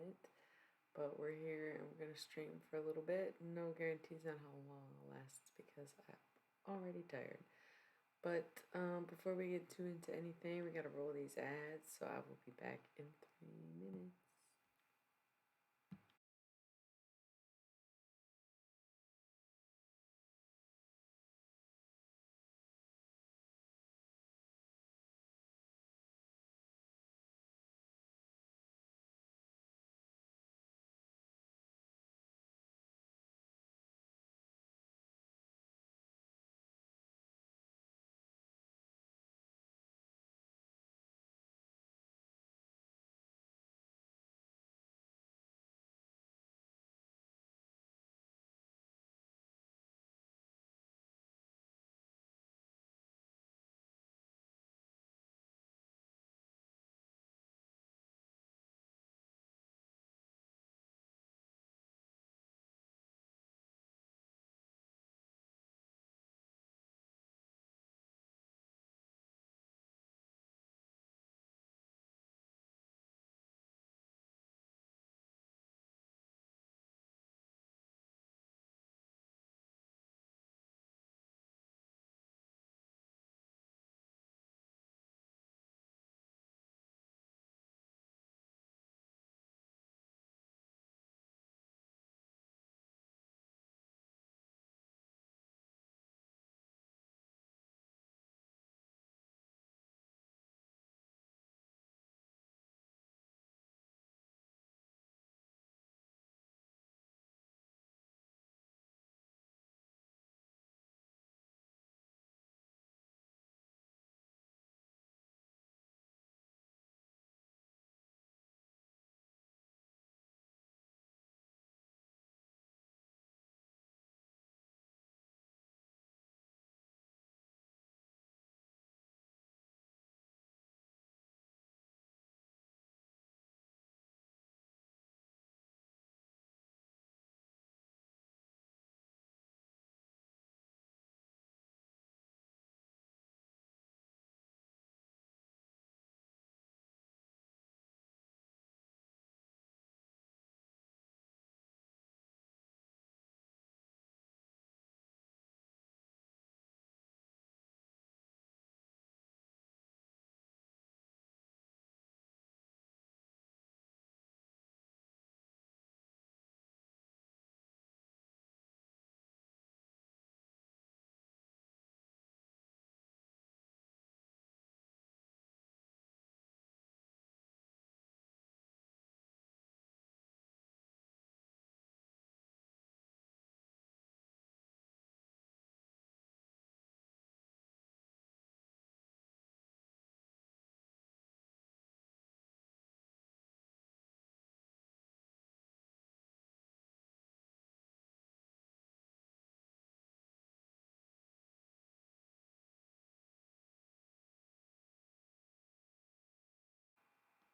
minute. But we're here and we're gonna stream for a little bit. No guarantees on how long it lasts because I'm already tired. But before we get too into anything, we gotta roll these ads. So I will be back in 3 minutes.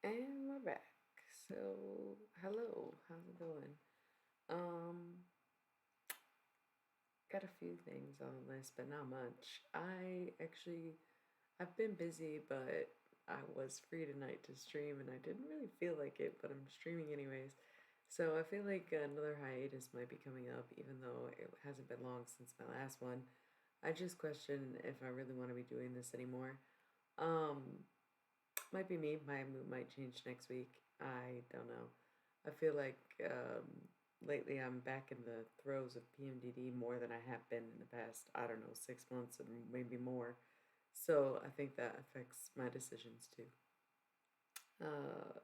And we're back. So hello, how's it going? Um, got a few things on the list, but not much. I've been busy, but I was free tonight to stream and I didn't really feel like it, but I'm streaming anyways. So I feel like another hiatus might be coming up, even though it hasn't been long since my last one. I just question if I really want to be doing this anymore. Um, might be me. My mood might change next week. I don't know. I feel like lately I'm back in the throes of PMDD more than I have been in the past, I don't know, 6 months or maybe more. So I think that affects my decisions too. Uh,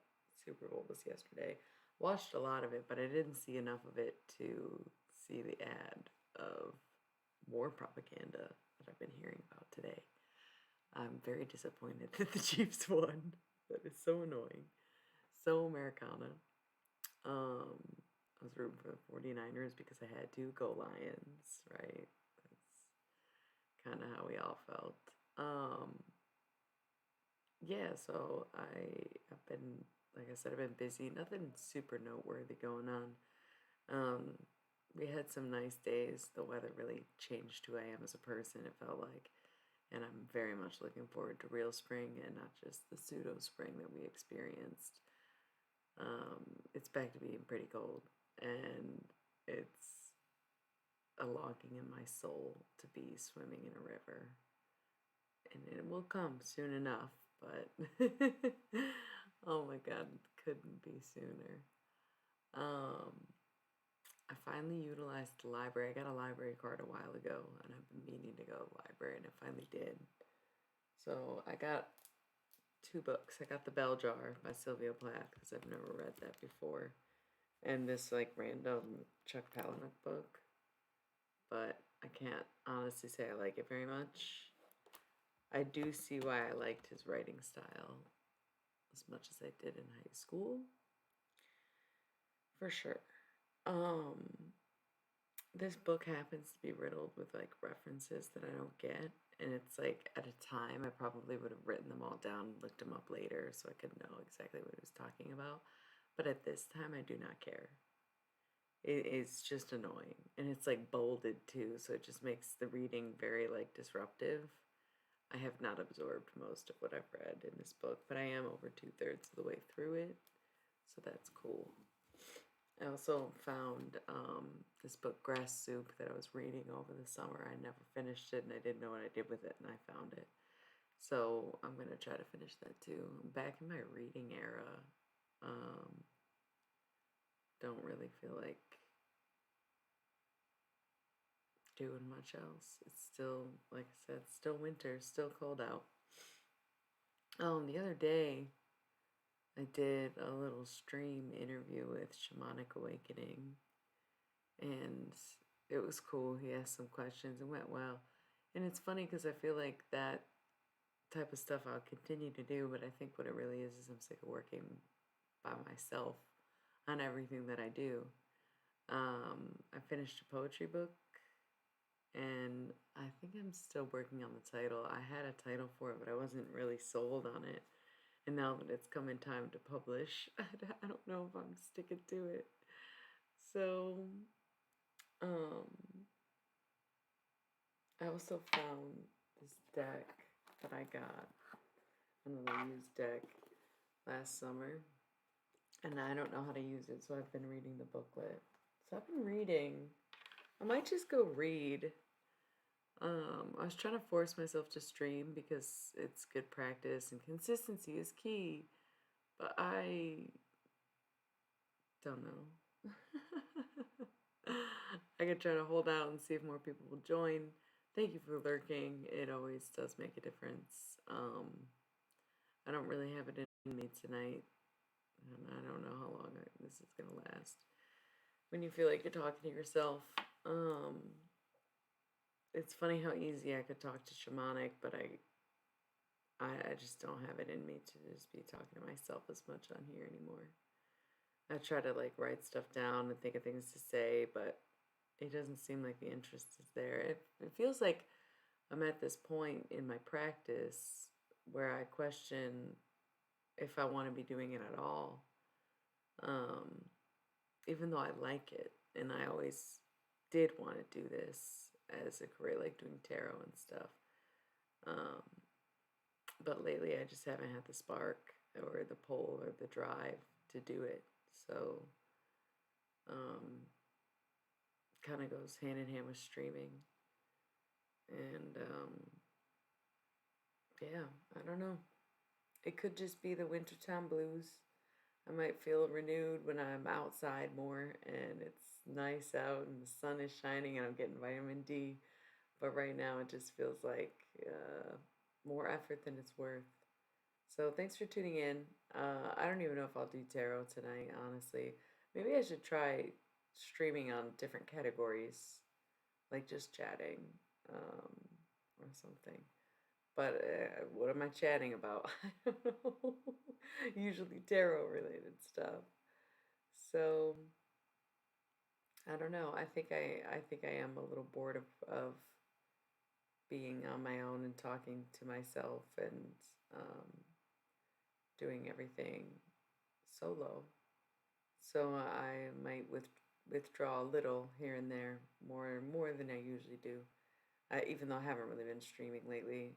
Super Bowl was yesterday. Watched a lot of it, but I didn't see enough of it to see the ad of war propaganda that I've been hearing about today. I'm very disappointed that the Chiefs won. That is so annoying. So Americana. I was rooting for the 49ers because I had to. Go Lions, right? That's kind of how we all felt. Yeah, so I've been, like I said, I've been busy. Nothing super noteworthy going on. Um, we had some nice days. The weather really changed who I am as a person, it felt like. And I'm very much looking forward to real spring and not just the pseudo spring that we experienced. it's back to being pretty cold, and it's a longing in my soul to be swimming in a river. And it will come soon enough, but oh my god, couldn't be sooner. Um, I finally utilized the library. I got a library card a while ago, and I've been meaning to go to the library, and I finally did. So I got two books. I got The Bell Jar by Sylvia Plath because I've never read that before, and this like random Chuck Palahniuk book. But I can't honestly say I like it very much. I do see why I liked his writing style as much as I did in high school. For sure. Um, this book happens to be riddled with like references that I don't get. And it's like at a time I probably would have written them all down, looked them up later so I could know exactly what he was talking about. But at this time, I do not care. It's just annoying. And it's like bolded too, so it just makes the reading very like disruptive. I have not absorbed most of what I've read in this book, but I am over 2/3 of the way through it, so that's cool. I also found this book, Grass Soup, that I was reading over the summer. I never finished it, and I didn't know what I did with it, and I found it. So I'm going to try to finish that too. I'm back in my reading era. Um, don't really feel like doing much else. It's still, like I said, still winter, still cold out. The other day, I did a little stream interview with Shamanic Awakening, and it was cool. He asked some questions and went well. And it's funny because I feel like that type of stuff I'll continue to do, but I think what it really is I'm sick of working by myself on everything that I do. I finished a poetry book, and I think I'm still working on the title. I had a title for it, but I wasn't really sold on it. And now that it's come in time to publish, I don't know if I'm sticking to it. So, um, I also found this deck that I got, another used deck, last summer. And I don't know how to use it, so I've been reading the booklet. So I've been reading. I might just go read. I was trying to force myself to stream because it's good practice and consistency is key. But I don't know. I could try to hold out and see if more people will join. Thank you for lurking. It always does make a difference. I don't really have it in me tonight. And I don't know how long this is going to last. When you feel like you're talking to yourself, it's funny how easy I could talk to Shamanic, but I just don't have it in me to just be talking to myself as much on here anymore. I try to like write stuff down and think of things to say, but it doesn't seem like the interest is there. It feels like I'm at this point in my practice where I question if I want to be doing it at all. Even though I like it, and I always did want to do this as a career, like doing tarot and stuff. But lately I just haven't had the spark or the pull or the drive to do it. So, kind of goes hand in hand with streaming. And, yeah, I don't know. It could just be the wintertime blues. I might feel renewed when I'm outside more and it's nice out and the sun is shining and I'm getting vitamin D. But right now it just feels like more effort than it's worth. So thanks for tuning in. I don't even know if I'll do tarot tonight, honestly. Maybe I should try streaming on different categories, like just chatting or something. But what am I chatting about? I don't know. Usually tarot related stuff. So I don't know. I think I am a little bored of being on my own and talking to myself and doing everything solo. So I might withdraw a little here and there, more than I usually do. Even though I haven't really been streaming lately.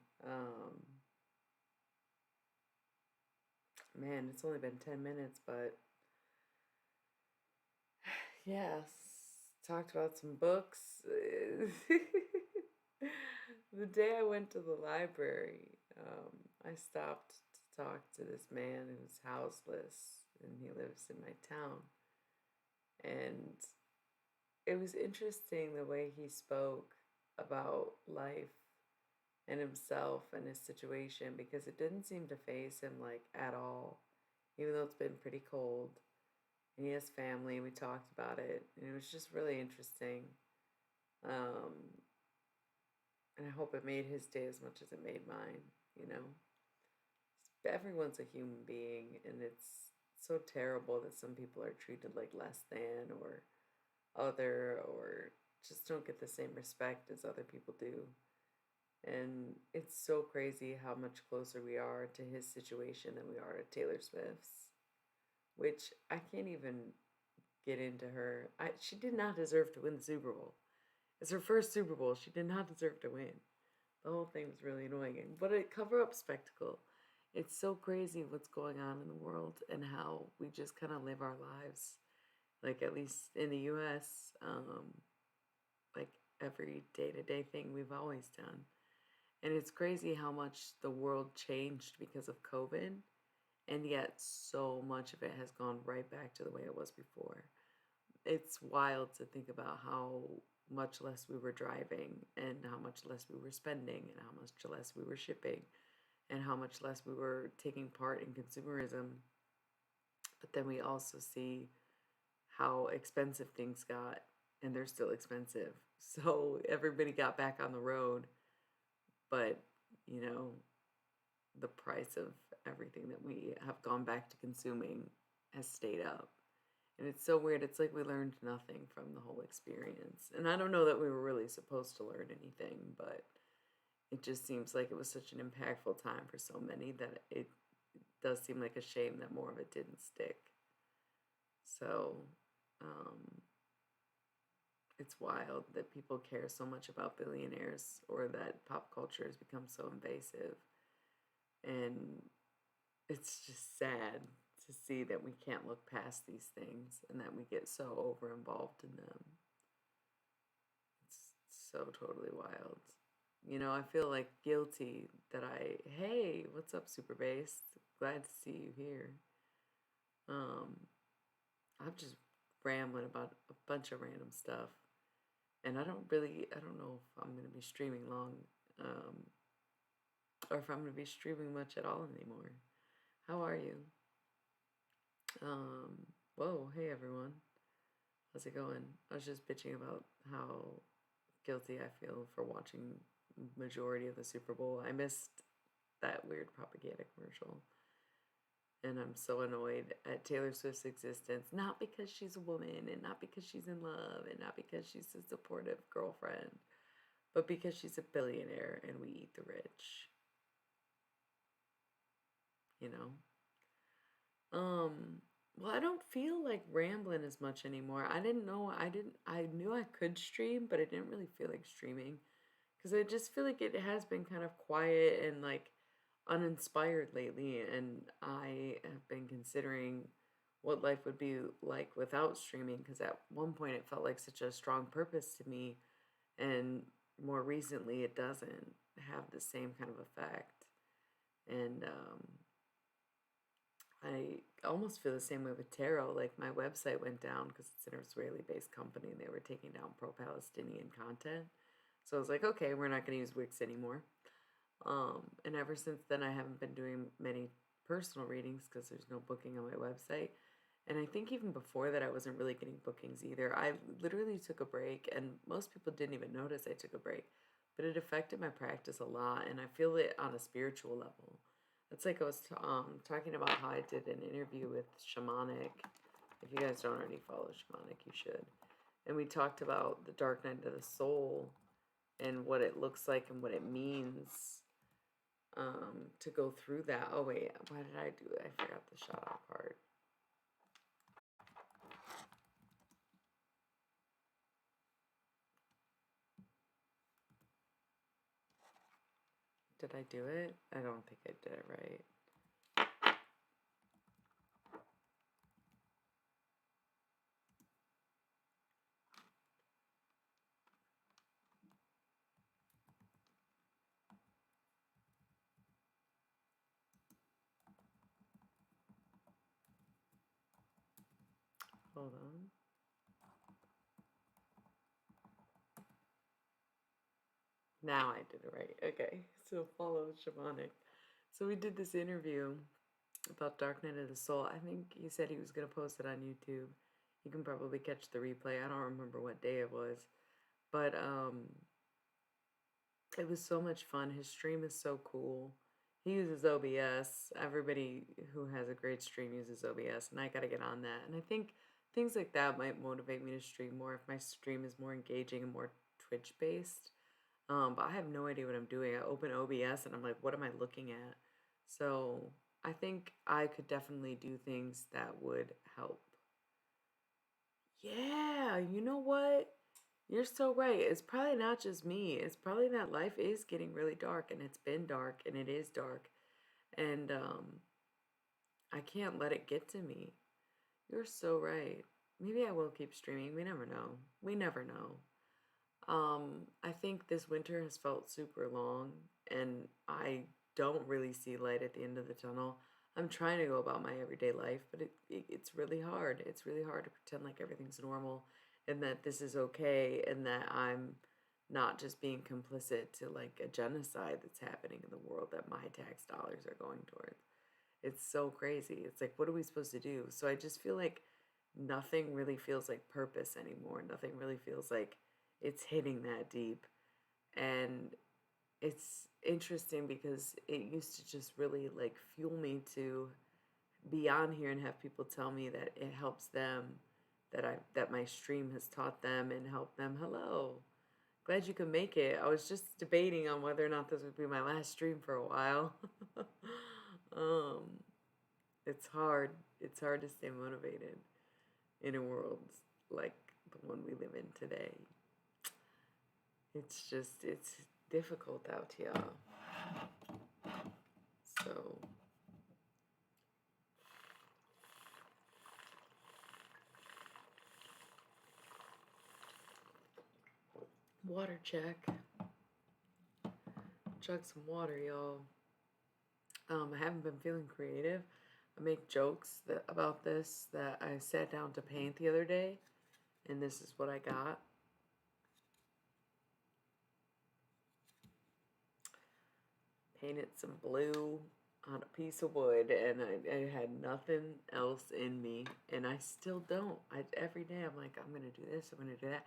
Man, it's only been 10 minutes, but Yes, talked about some books. The day I went to the library, I stopped to talk to this man who's houseless and he lives in my town. And it was interesting the way he spoke about life and himself and his situation because it didn't seem to phase him like at all, even though it's been pretty cold. And he has family, and we talked about it, and it was just really interesting. Um, and I hope it made his day as much as it made mine. You know, everyone's a human being, and it's so terrible that some people are treated like less than or other or just don't get the same respect as other people do. And it's so crazy how much closer we are to his situation than we are to Taylor Swift's, which I can't even get into her. She did not deserve to win the Super Bowl. It's her first Super Bowl. She did not deserve to win. The whole thing was really annoying. But a cover up spectacle. It's so crazy what's going on in the world and how we just kind of live our lives. Like, at least in the US, like every day to day thing we've always done. And it's crazy how much the world changed because of COVID, and yet so much of it has gone right back to the way it was before. It's wild to think about how much less we were driving and how much less we were spending and how much less we were shipping and how much less we were taking part in consumerism. But then we also see how expensive things got, and they're still expensive. So everybody got back on the road, but you know, the price of everything that we have gone back to consuming has stayed up. And it's so weird. It's like we learned nothing from the whole experience. And I don't know that we were really supposed to learn anything, but it just seems like it was such an impactful time for so many that it does seem like a shame that more of it didn't stick. So, um, it's wild that people care so much about billionaires or that pop culture has become so invasive. And it's just sad to see that we can't look past these things and that we get so over involved in them. It's so totally wild. You know, I feel like guilty that hey, what's up, Super Bass? Glad to see you here. Um, I'm just rambling about a bunch of random stuff. And I don't know if I'm going to be streaming long, um, or if I'm going to be streaming much at all anymore. How are you? Um, Whoa, hey everyone. How's it going? I was just bitching about how guilty I feel for watching majority of the Super Bowl. I missed that weird propaganda commercial. And I'm so annoyed at Taylor Swift's existence, not because she's a woman and not because she's in love and not because she's a supportive girlfriend, but because she's a billionaire and we eat the rich, you know? Well, I don't feel like rambling as much anymore. I knew I could stream, but I didn't really feel like streaming because I just feel like it has been kind of quiet and like uninspired lately, and I have been considering what life would be like without streaming because at one point it felt like such a strong purpose to me, and more recently it doesn't have the same kind of effect. And I almost feel the same way with tarot. Like my website went down because it's an Israeli-based company and they were taking down pro-Palestinian content. So I was like, okay, we're not going to use Wix anymore. And ever since then, I haven't been doing many personal readings because there's no booking on my website. And I think even before that, I wasn't really getting bookings either. I literally took a break, and most people didn't even notice I took a break, but it affected my practice a lot, and I feel it on a spiritual level. It's like I was talking about how I did an interview with Shamanic. If you guys don't already follow Shamanic, you should. And we talked about the dark night of the soul and what it looks like and what it means to go through that. Oh wait, why did I do it? I forgot the shout out part. Did I do it? I don't think I did it right. Hold on. Now I did it right. Okay. So follow Shamanic. So we did this interview about Dark Night of the Soul. I think he said he was going to post it on YouTube. You can probably catch the replay. I don't remember what day it was. But it was so much fun. His stream is so cool. He uses OBS. Everybody who has a great stream uses OBS, and I got to get on that. And I think things like that might motivate me to stream more if my stream is more engaging and more Twitch based. But I have no idea what I'm doing. I open OBS and I'm like, what am I looking at? So I think I could definitely do things that would help. Yeah, you know what? You're so right. It's probably not just me. It's probably that life is getting really dark and it's been dark and it is dark. And I can't let it get to me. You're so right. Maybe I will keep streaming. We never know. We never know. I think this winter has felt super long and I don't really see light at the end of the tunnel. I'm trying to go about my everyday life, but it's really hard. It's really hard to pretend like everything's normal and that this is okay and that I'm not just being complicit to like a genocide that's happening in the world that my tax dollars are going towards. It's so crazy. It's like, what are we supposed to do? So I just feel like nothing really feels like purpose anymore. Nothing really feels like it's hitting that deep. And it's interesting because it used to just really like fuel me to be on here and have people tell me that it helps them, that my stream has taught them and helped them. Hello. Glad you could make it. I was just debating on whether or not this would be my last stream for a while. um it's hard. It's hard to stay motivated in a world like the one we live in today. It's difficult out here. So, water check. Chug some water, y'all. I haven't been feeling creative. I make jokes about this that I sat down to paint the other day, and this is what I got. Painted some blue on a piece of wood, and I had nothing else in me, and I still don't. Every day I'm like, I'm gonna do this, I'm gonna do that.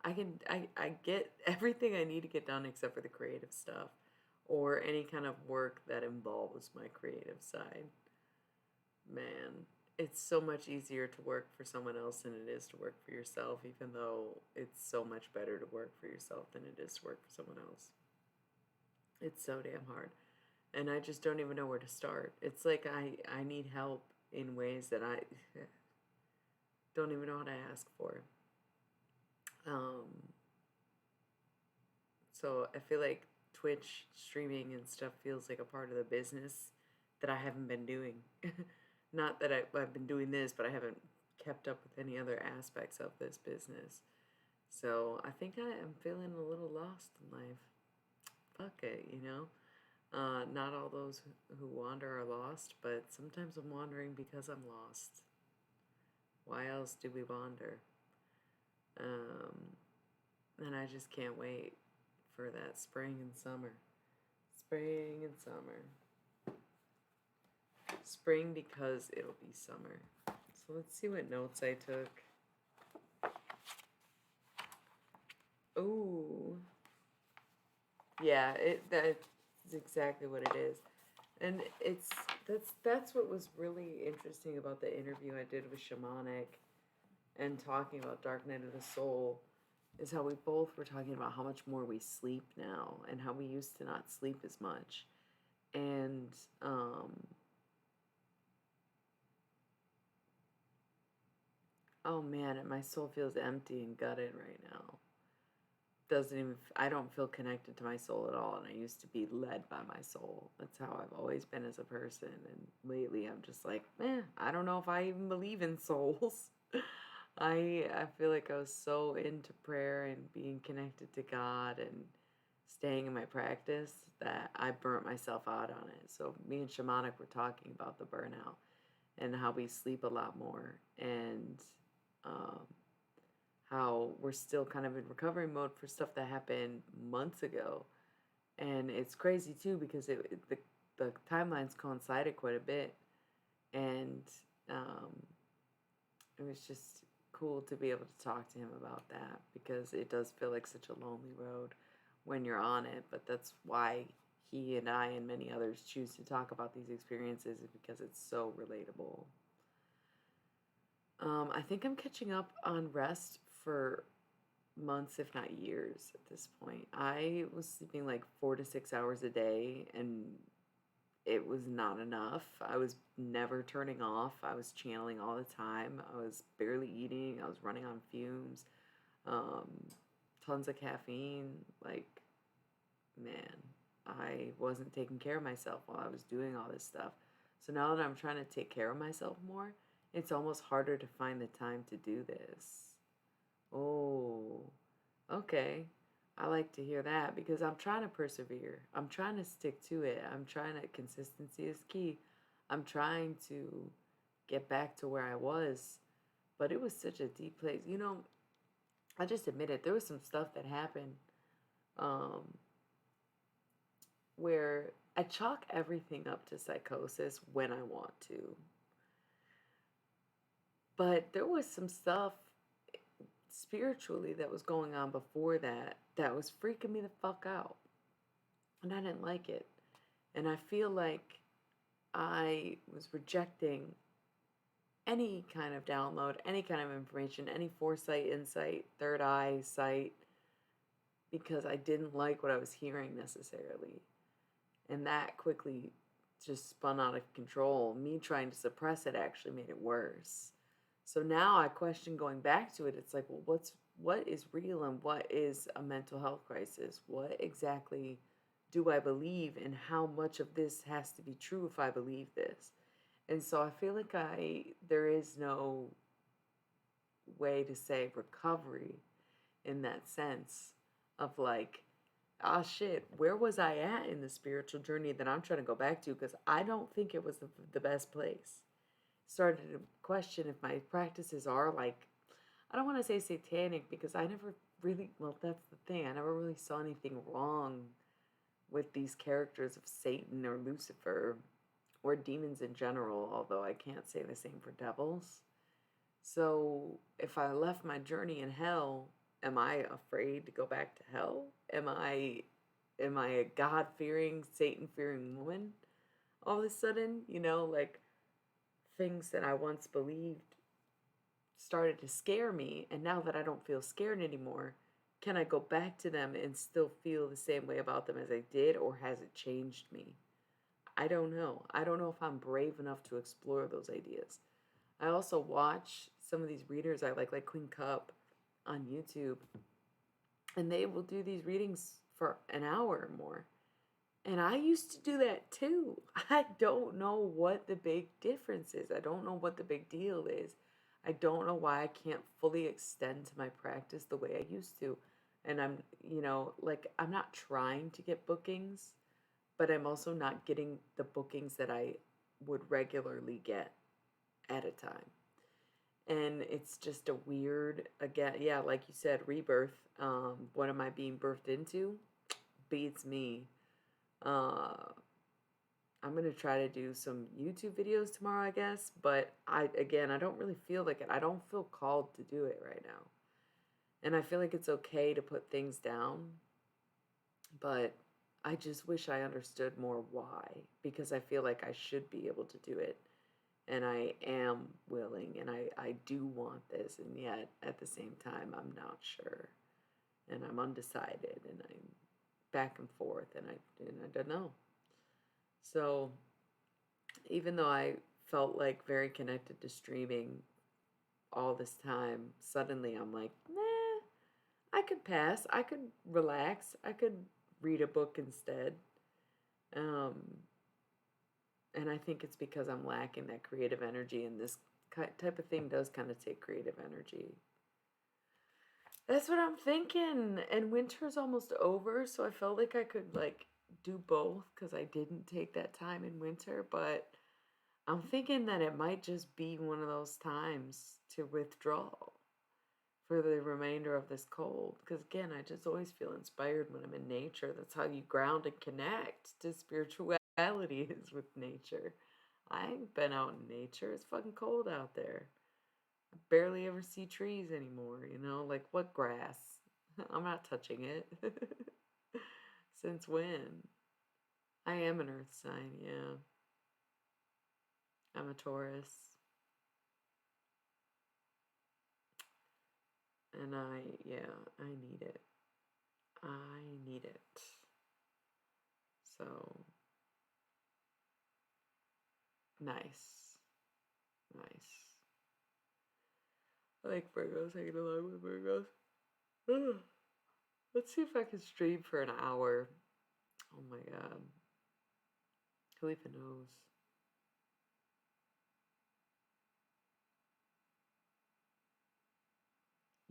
I get everything I need to get done except for the creative stuff or any kind of work that involves my creative side. Man, it's so much easier to work for someone else than it is to work for yourself, even though it's so much better to work for yourself than it is to work for someone else. It's so damn hard. And I just don't even know where to start. It's like I need help in ways that I don't even know how to ask for. Um, so I feel like Twitch streaming and stuff feels like a part of the business that I haven't been doing. Not that I've been doing this, but I haven't kept up with any other aspects of this business. So I think I am feeling a little lost in life. Fuck it, you know? Not all those who wander are lost, but sometimes I'm wandering because I'm lost. Why else do we wander? And I just can't wait for that spring and summer. Spring and summer. Spring because it'll be summer. So let's see what notes I took. Ooh. Yeah, that's exactly what it is. And that's what was really interesting about the interview I did with Shamanic and talking about Dark Night of the Soul is how we both were talking about how much more we sleep now and how we used to not sleep as much. And oh man, my soul feels empty and gutted right now. Doesn't even, I don't feel connected to my soul at all, and I used to be led by my soul. That's how I've always been as a person, and lately I'm just like, I don't know if I even believe in souls. I feel like I was so into prayer and being connected to God and staying in my practice that I burnt myself out on it. So me and Shamanic were talking about the burnout and how we sleep a lot more, and Um, how we're still kind of in recovery mode for stuff that happened months ago. And it's crazy too because the timelines coincided quite a bit. And um, it was just cool to be able to talk to him about that because it does feel like such a lonely road when you're on it. But that's why he and I and many others choose to talk about these experiences, is because it's so relatable. I think I'm catching up on rest for months, if not years, at this point. I was sleeping like 4 to 6 hours a day, and it was not enough. I was never turning off. I was channeling all the time. I was barely eating. I was running on fumes. Um, Tons of caffeine. Like, man, I wasn't taking care of myself while I was doing all this stuff. So now that I'm trying to take care of myself more, it's almost harder to find the time to do this. Oh, okay. I like to hear that because I'm trying to persevere. I'm trying to stick to it. I'm trying to, consistency is key. I'm trying to get back to where I was, but it was such a deep place. I just admitted there was some stuff that happened um, where I chalk everything up to psychosis when I want to. But there was some stuff spiritually that was going on before that that was freaking me the fuck out. And I didn't like it. And I feel like I was rejecting any kind of download, any kind of information, any foresight, insight, third eye sight, because I didn't like what I was hearing necessarily. And that quickly just spun out of control. Me trying to suppress it actually made it worse. So now I question going back to it. It's like, well, what is real and what is a mental health crisis? What exactly do I believe, and how much of this has to be true if I believe this? And so I feel like there is no way to say recovery in that sense of like, ah, shit, where was I at in the spiritual journey that I'm trying to go back to? Because I don't think it was the best place. Started to question if my practices are like, I don't want to say satanic because I never really, well, that's the thing. I never really saw anything wrong with these characters of Satan or Lucifer or demons in general, although I can't say the same for devils. So if I left my journey in hell, am I afraid to go back to hell? Am I a God fearing, Satan fearing woman? All of a sudden, like things that I once believed started to scare me, and now that I don't feel scared anymore, can I go back to them and still feel the same way about them as I did, or has it changed me? I don't know. I don't know if I'm brave enough to explore those ideas. I also watch some of these readers I like Queen Cup on YouTube, and they will do these readings for an hour or more. And I used to do that too. I don't know what the big difference is. I don't know what the big deal is. I don't know why I can't fully extend to my practice the way I used to. And I'm not trying to get bookings, but I'm also not getting the bookings that I would regularly get at a time. And it's just a weird, again, yeah, like you said, rebirth. What am I being birthed into? Beats me. Uh, I'm gonna try to do some YouTube videos tomorrow, I guess. But I don't really feel like it. I don't feel called to do it right now. And I feel like it's okay to put things down, but I just wish I understood more why, because I feel like I should be able to do it. And I am willing, and I do want this, and yet at the same time, I'm not sure. And I'm undecided, and I'm back and forth, and I don't know. So even though I felt like very connected to streaming all this time, suddenly I'm like, nah, I could pass. I could relax. I could read a book instead. Um, and I think it's because I'm lacking that creative energy, and this type of thing does kind of take creative energy. That's what I'm thinking. And winter's almost over, so I felt like I could like do both because I didn't take that time in winter, but I'm thinking that it might just be one of those times to withdraw for the remainder of this cold. Because again, I just always feel inspired when I'm in nature. That's how you ground and connect to spirituality is with nature. I ain't been out in nature. It's fucking cold out there. I barely ever see trees anymore, you know? Like, what grass? I'm not touching it. Since when? I am an earth sign, yeah. I'm a Taurus. And yeah, I need it. I need it. So, nice. Nice. I like Virgos, hanging along with Virgos. Let's see if I can stream for an hour. Oh my god. Who even knows?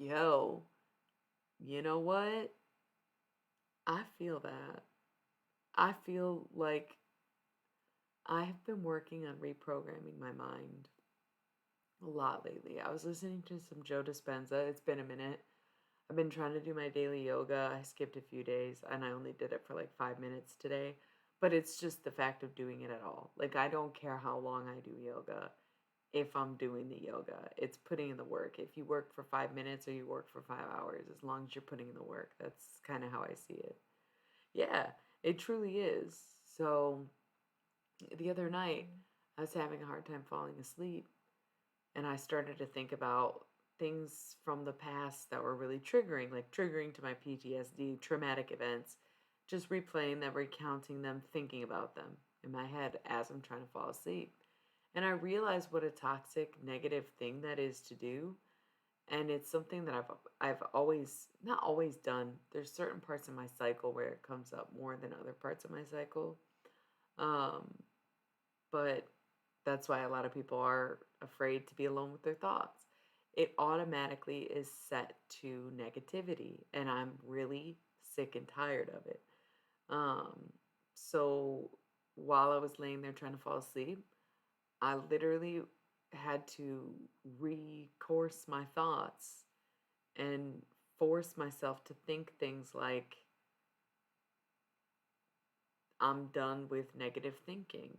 Yo, you know what? I feel that. I feel like I have been working on reprogramming my mind a lot lately. I was listening to some Joe Dispenza. It's been a minute. I've been trying to do my daily yoga. I skipped a few days and I only did it for like 5 minutes today. But it's just the fact of doing it at all. Like, I don't care how long I do yoga if I'm doing the yoga. It's putting in the work. If you work for 5 minutes or you work for 5 hours, as long as you're putting in the work, that's kind of how I see it. Yeah, it truly is. So the other night, I was having a hard time falling asleep and I started to think about things from the past that were really triggering, like triggering to my PTSD, traumatic events, just replaying them, recounting them, thinking about them in my head as I'm trying to fall asleep. And I realized what a toxic, negative thing that is to do. And it's something that I've always not always done. There's certain parts of my cycle where it comes up more than other parts of my cycle. Um, but that's why a lot of people are afraid to be alone with their thoughts. It automatically is set to negativity, and I'm really sick and tired of it. Um, so while I was laying there trying to fall asleep, I literally had to recourse my thoughts and force myself to think things like, I'm done with negative thinking.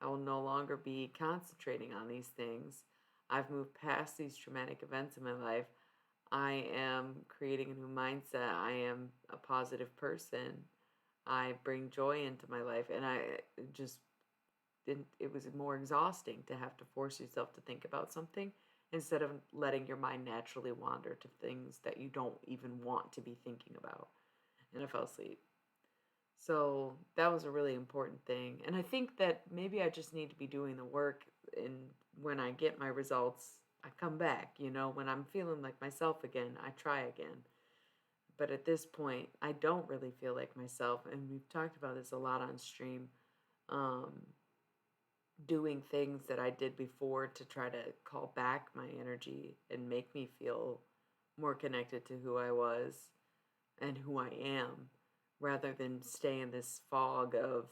I will no longer be concentrating on these things. I've moved past these traumatic events in my life. I am creating a new mindset. I am a positive person. I bring joy into my life. And I just didn't, it was more exhausting to have to force yourself to think about something instead of letting your mind naturally wander to things that you don't even want to be thinking about. And I fell asleep. So that was a really important thing. And I think that maybe I just need to be doing the work. And when I get my results, I come back. You know, when I'm feeling like myself again, I try again. But at this point, I don't really feel like myself. And we've talked about this a lot on stream. Um, Doing things that I did before to try to call back my energy and make me feel more connected to who I was and who I am rather than stay in this fog of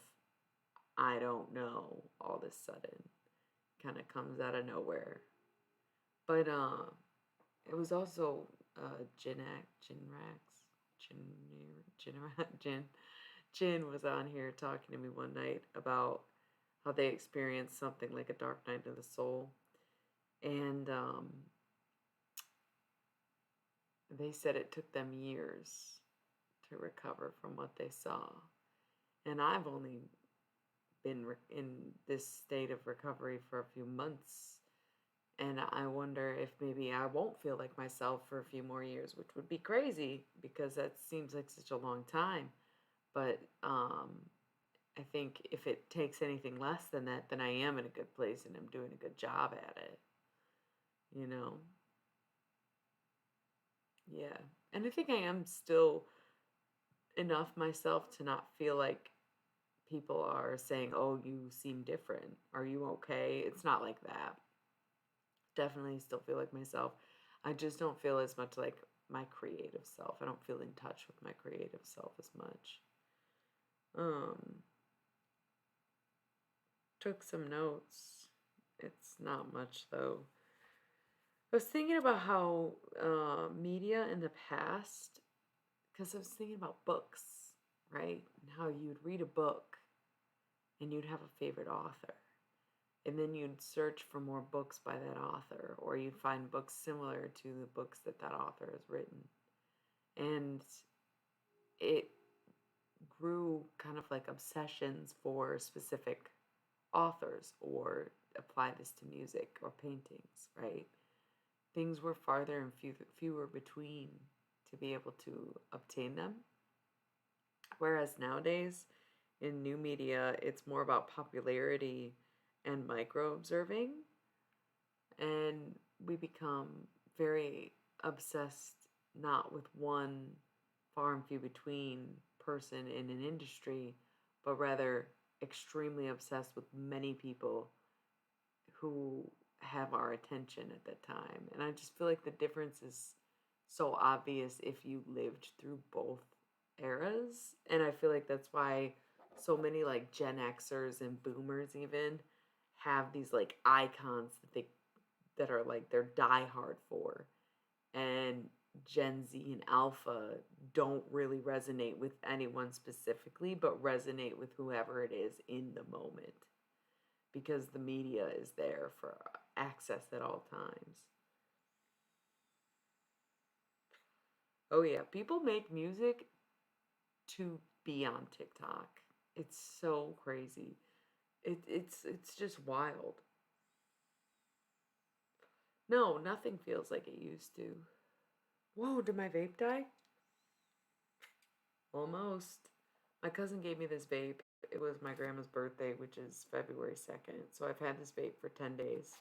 I don't know all this sudden. Kind of comes out of nowhere. But it was also Jin Jin was on here talking to me one night about how they experienced something like a dark night of the soul. And they said it took them years to recover from what they saw. And I've only been in this state of recovery for a few months. And I wonder if maybe I won't feel like myself for a few more years, which would be crazy because that seems like such a long time. But I think if it takes anything less than that, then I am in a good place and I'm doing a good job at it. You know? Yeah. And I think I am still enough myself to not feel like people are saying, oh, you seem different. Are you okay? It's not like that. Definitely still feel like myself. I just don't feel as much like my creative self. I don't feel in touch with my creative self as much. Um, Took some notes. It's not much though. I was thinking about how media in the past, because I was thinking about books, right? And how you'd read a book and you'd have a favorite author. And then you'd search for more books by that author, or you'd find books similar to the books that that author has written. And it grew kind of like obsessions for specific authors, or apply this to music or paintings, right? Things were farther and fewer between to be able to obtain them. Whereas nowadays, in new media, it's more about popularity and micro observing, and we become very obsessed not with one far and few between person in an industry, but rather extremely obsessed with many people who have our attention at that time. And I just feel like the difference is so obvious if you lived through both eras. And I feel like that's why so many like Gen Xers and boomers even have these like icons that are like they're diehard for. And Gen Z and Alpha don't really resonate with anyone specifically, but resonate with whoever it is in the moment because the media is there for access at all times. Oh yeah, people make music to be on TikTok. It's so crazy. It's just wild. No, nothing feels like it used to. Whoa, did my vape die? Almost. My cousin gave me this vape. It was my grandma's birthday, which is February 2nd. So I've had this vape for 10 days.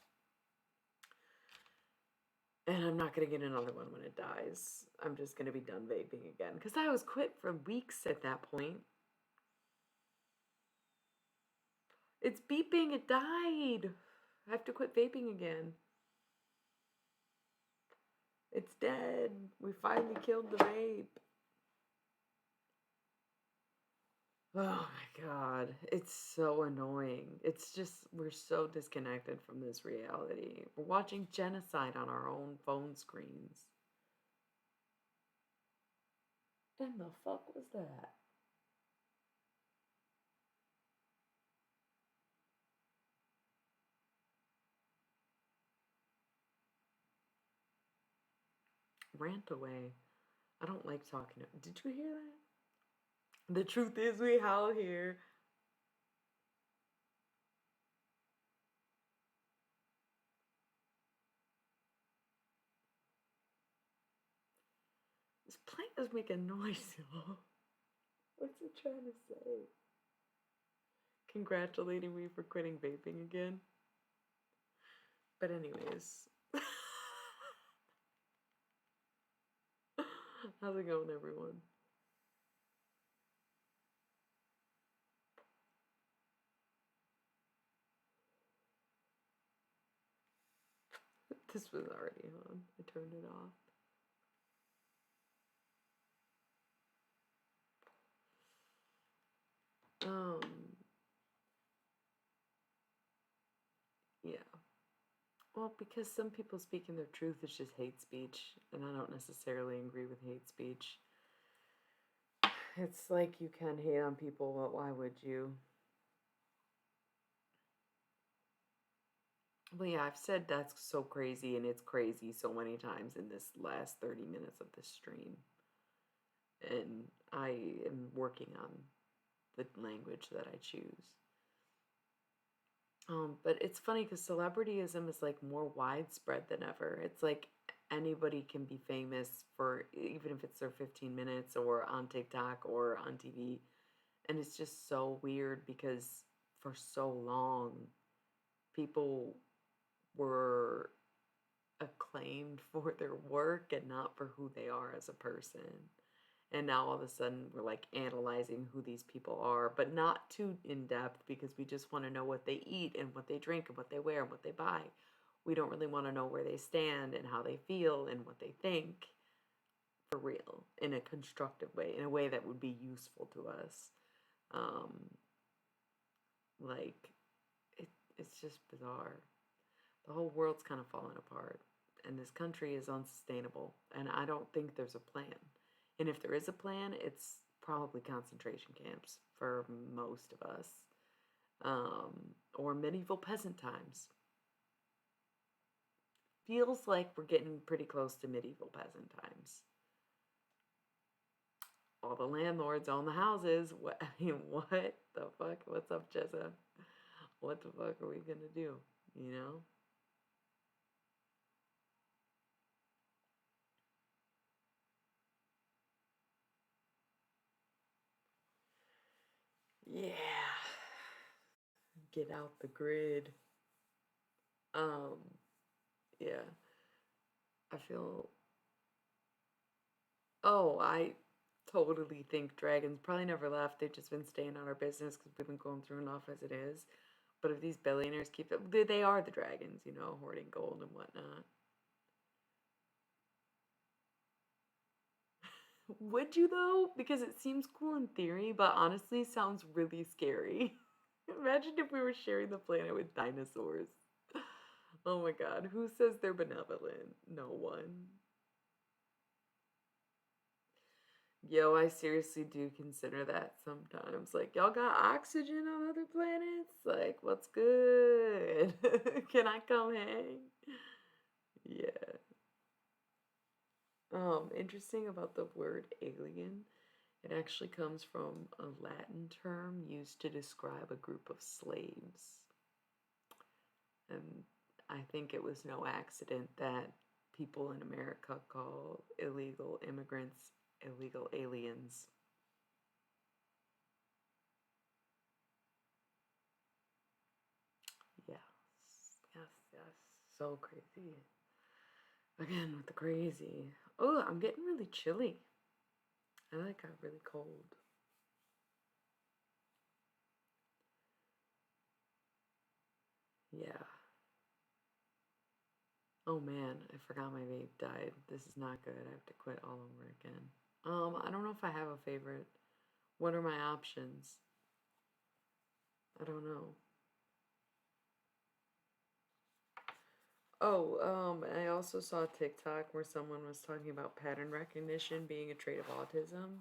And I'm not going to get another one when it dies. I'm just going to be done vaping again. Because I was quit for weeks at that point. It's beeping. It died. I have to quit vaping again. It's dead. We finally killed the vape. Oh my god. It's so annoying. It's just, we're so disconnected from this reality. We're watching genocide on our own phone screens. And the fuck was that? Rant away. I don't like talking. Did you hear that? The truth is, we howl here. This plant is making noise, y'all. What's it trying to say? Congratulating me for quitting vaping again. But anyways, how's it going, everyone? This was already on. I turned it off. Um, yeah. Well, because some people speaking their truth is just hate speech, and I don't necessarily agree with hate speech. It's like you can hate on people, but why would you? Well, yeah, I've said that's so crazy, and it's crazy so many times in this last 30 minutes of this stream. And I am working on the language that I choose. But it's funny because celebrityism is like more widespread than ever. It's like anybody can be famous for even if it's their 15 minutes or on TikTok or on TV. And it's just so weird because for so long, people were acclaimed for their work and not for who they are as a person. And now all of a sudden we're like analyzing who these people are, but not too in depth because we just want to know what they eat and what they drink and what they wear and what they buy. We don't really want to know where they stand and how they feel and what they think for real in a constructive way, in a way that would be useful to us. Um, like, it's just bizarre. The whole world's kind of falling apart, and this country is unsustainable, and I don't think there's a plan. And if there is a plan, it's probably concentration camps for most of us, or medieval peasant times. Feels like we're getting pretty close to medieval peasant times. All the landlords own the houses. What, I mean, what the fuck? What's up, Jessa? What the fuck are we gonna do? You know? Yeah. Get out the grid. Um, yeah. I feel. Oh, I totally think dragons probably never left. They've just been staying on our business because we've been going through enough as it is. But if these billionaires keep it, they are the dragons, you know, hoarding gold and whatnot. Would you though? Because it seems cool in theory, but honestly sounds really scary. Imagine if we were sharing the planet with dinosaurs. Oh my god, who says they're benevolent? No one. Yo, I seriously do consider that sometimes. Like, y'all got oxygen on other planets? Like, what's good? Can I come hang? Yeah. Interesting about the word alien. It actually comes from a Latin term used to describe a group of slaves. And I think it was no accident that people in America call illegal immigrants illegal aliens. Yes, yes, yes. So crazy. Again with the crazy. Oh, I'm getting really chilly. I like got really cold. Yeah. Oh man, I forgot my vape died. This is not good. I have to quit all over again. I don't know if I have a favorite. What are my options? I don't know. Oh, I also saw a TikTok where someone was talking about pattern recognition being a trait of autism.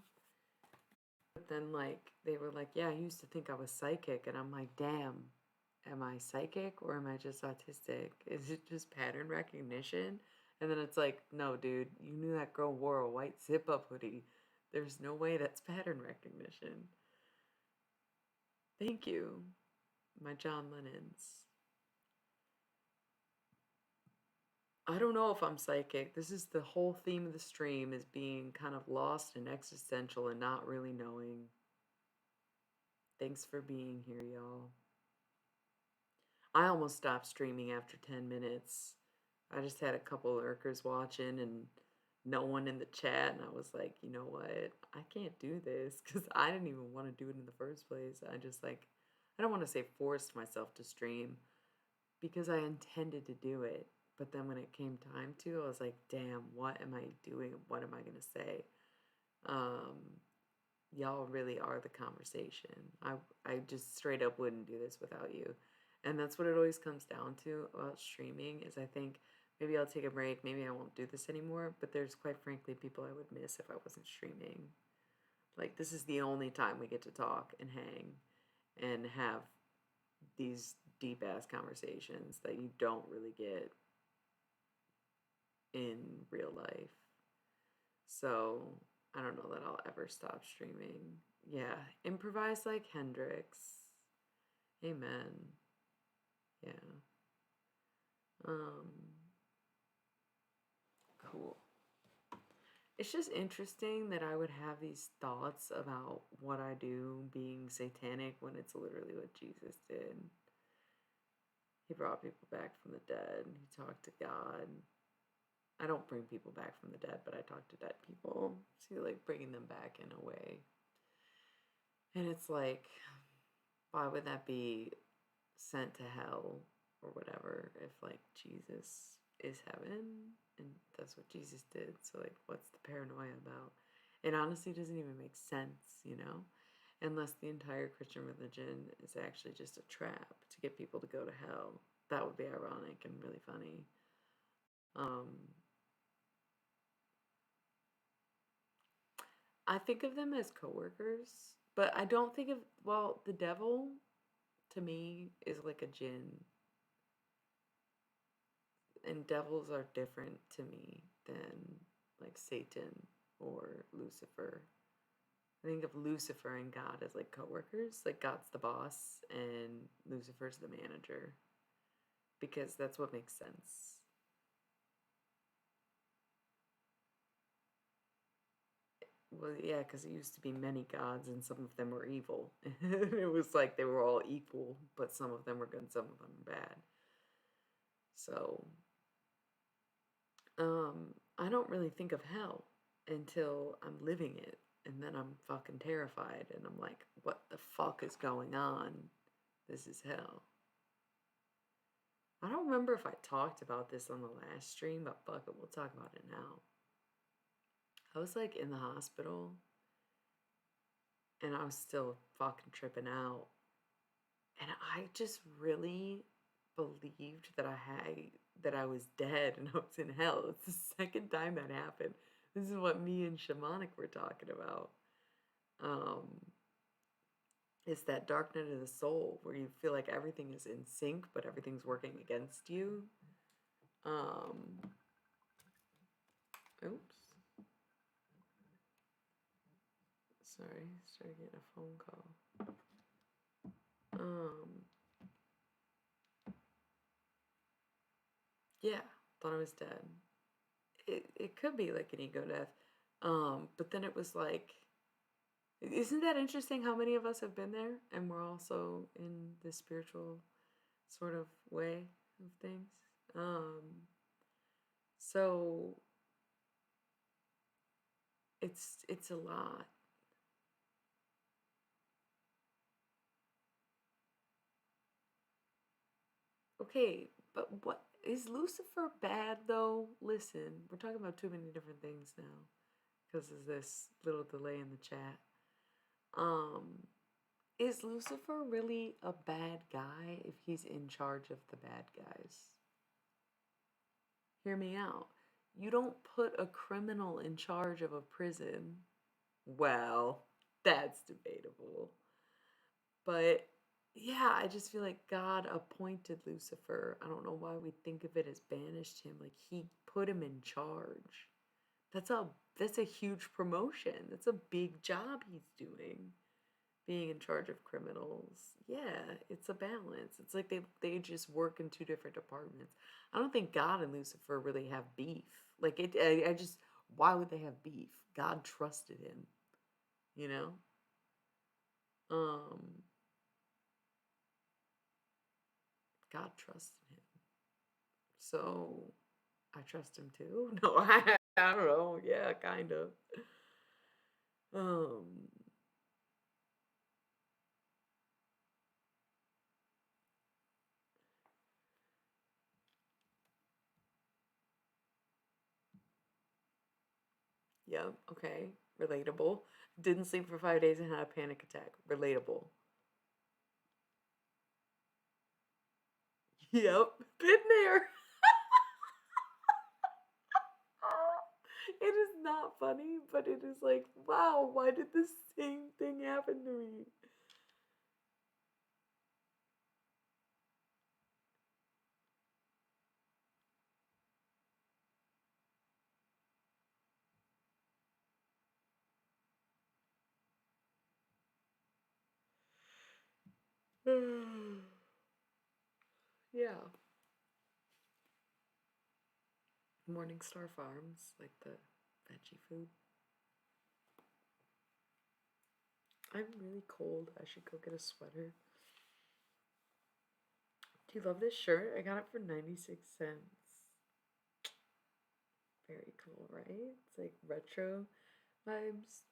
But then, like, they were like, yeah, I used to think I was psychic. And I'm like, damn, am I psychic or am I just autistic? Is it just pattern recognition? And then it's like, no, dude, you knew that girl wore a white zip up hoodie. There's no way that's pattern recognition. Thank you, my John Lennons. I don't know if I'm psychic. This is the whole theme of the stream is being kind of lost and existential and not really knowing. Thanks for being here, y'all. I almost stopped streaming after 10 minutes. I just had a couple lurkers watching and no one in the chat, and I was like, you know what? I can't do this because I didn't even want to do it in the first place. I just like, I don't want to say forced myself to stream because I intended to do it. But then when it came time to, I was like, damn, what am I doing? What am I going to say? Um, y'all really are the conversation. I just straight up wouldn't do this without you. And that's what it always comes down to about streaming is I think maybe I'll take a break, maybe I won't do this anymore, but there's quite frankly people I would miss if I wasn't streaming. Like this is the only time we get to talk and hang and have these deep ass conversations that you don't really get in real life. So I don't know that I'll ever stop streaming. Yeah, improvise like Hendrix. Amen. Yeah. Um, cool. It's just interesting that I would have these thoughts about what I do being satanic when it's literally what Jesus did. He brought people back from the dead. He talked to God. I don't bring people back from the dead, but I talk to dead people. So like bringing them back in a way. And it's like, why would that be sent to hell or whatever if like Jesus is heaven and that's what Jesus did? So like what's the paranoia about? It honestly doesn't even make sense, you know? Unless the entire Christian religion is actually just a trap to get people to go to hell. That would be ironic and really funny. Um, I think of them as coworkers, but I don't think of, well, the devil to me is like a jinn, and devils are different to me than like Satan or Lucifer. I think of Lucifer and God as like coworkers, like God's the boss and Lucifer's the manager, because that's what makes sense. Well, yeah, because it used to be many gods and some of them were evil. It was like they were all equal, but some of them were good and some of them were bad. So, I don't really think of hell until I'm living it. And then I'm fucking terrified and I'm like, what the fuck is going on? This is hell. I don't remember if I talked about this on the last stream, but fuck it, we'll talk about it now. I was like in the hospital and I was still fucking tripping out. And I just really believed that I was dead and I was in hell. It's the second time that happened. This is what me and Shamanic were talking about. Um, it's that dark night of the soul where you feel like everything is in sync, but everything's working against you. Um, oops. Sorry, started getting a phone call. Um, yeah, thought I was dead. It could be like an ego death. But then it was like, isn't that interesting how many of us have been there and we're also in this spiritual sort of way of things? Um, so it's a lot. Okay, but what is Lucifer bad though? Listen, we're talking about too many different things now because of this little delay in the chat. Um, is Lucifer really a bad guy if he's in charge of the bad guys? Hear me out. You don't put a criminal in charge of a prison. Well, that's debatable. But yeah, I just feel like God appointed Lucifer. I don't know why we think of it as banished him. Like he put him in charge. That's a that's a huge promotion. That's a big job he's doing. Being in charge of criminals. Yeah, it's a balance. It's like they just work in two different departments. I don't think God and Lucifer really have beef. Like I just why would they have beef? God trusted him, you know? Um God trusted him. So I trust him too. No, I don't know. Yeah, kind of. Um yeah, okay. Relatable. Didn't sleep for 5 days and had a panic attack. Relatable. Yep, been there. It is not funny, but it is like, wow, why did the same thing happen to me? Yeah. Morningstar Farms, like the veggie food. I'm really cold. I should go get a sweater. Do you love this shirt? I got it for 96 cents. Very cool, right? It's like retro vibes.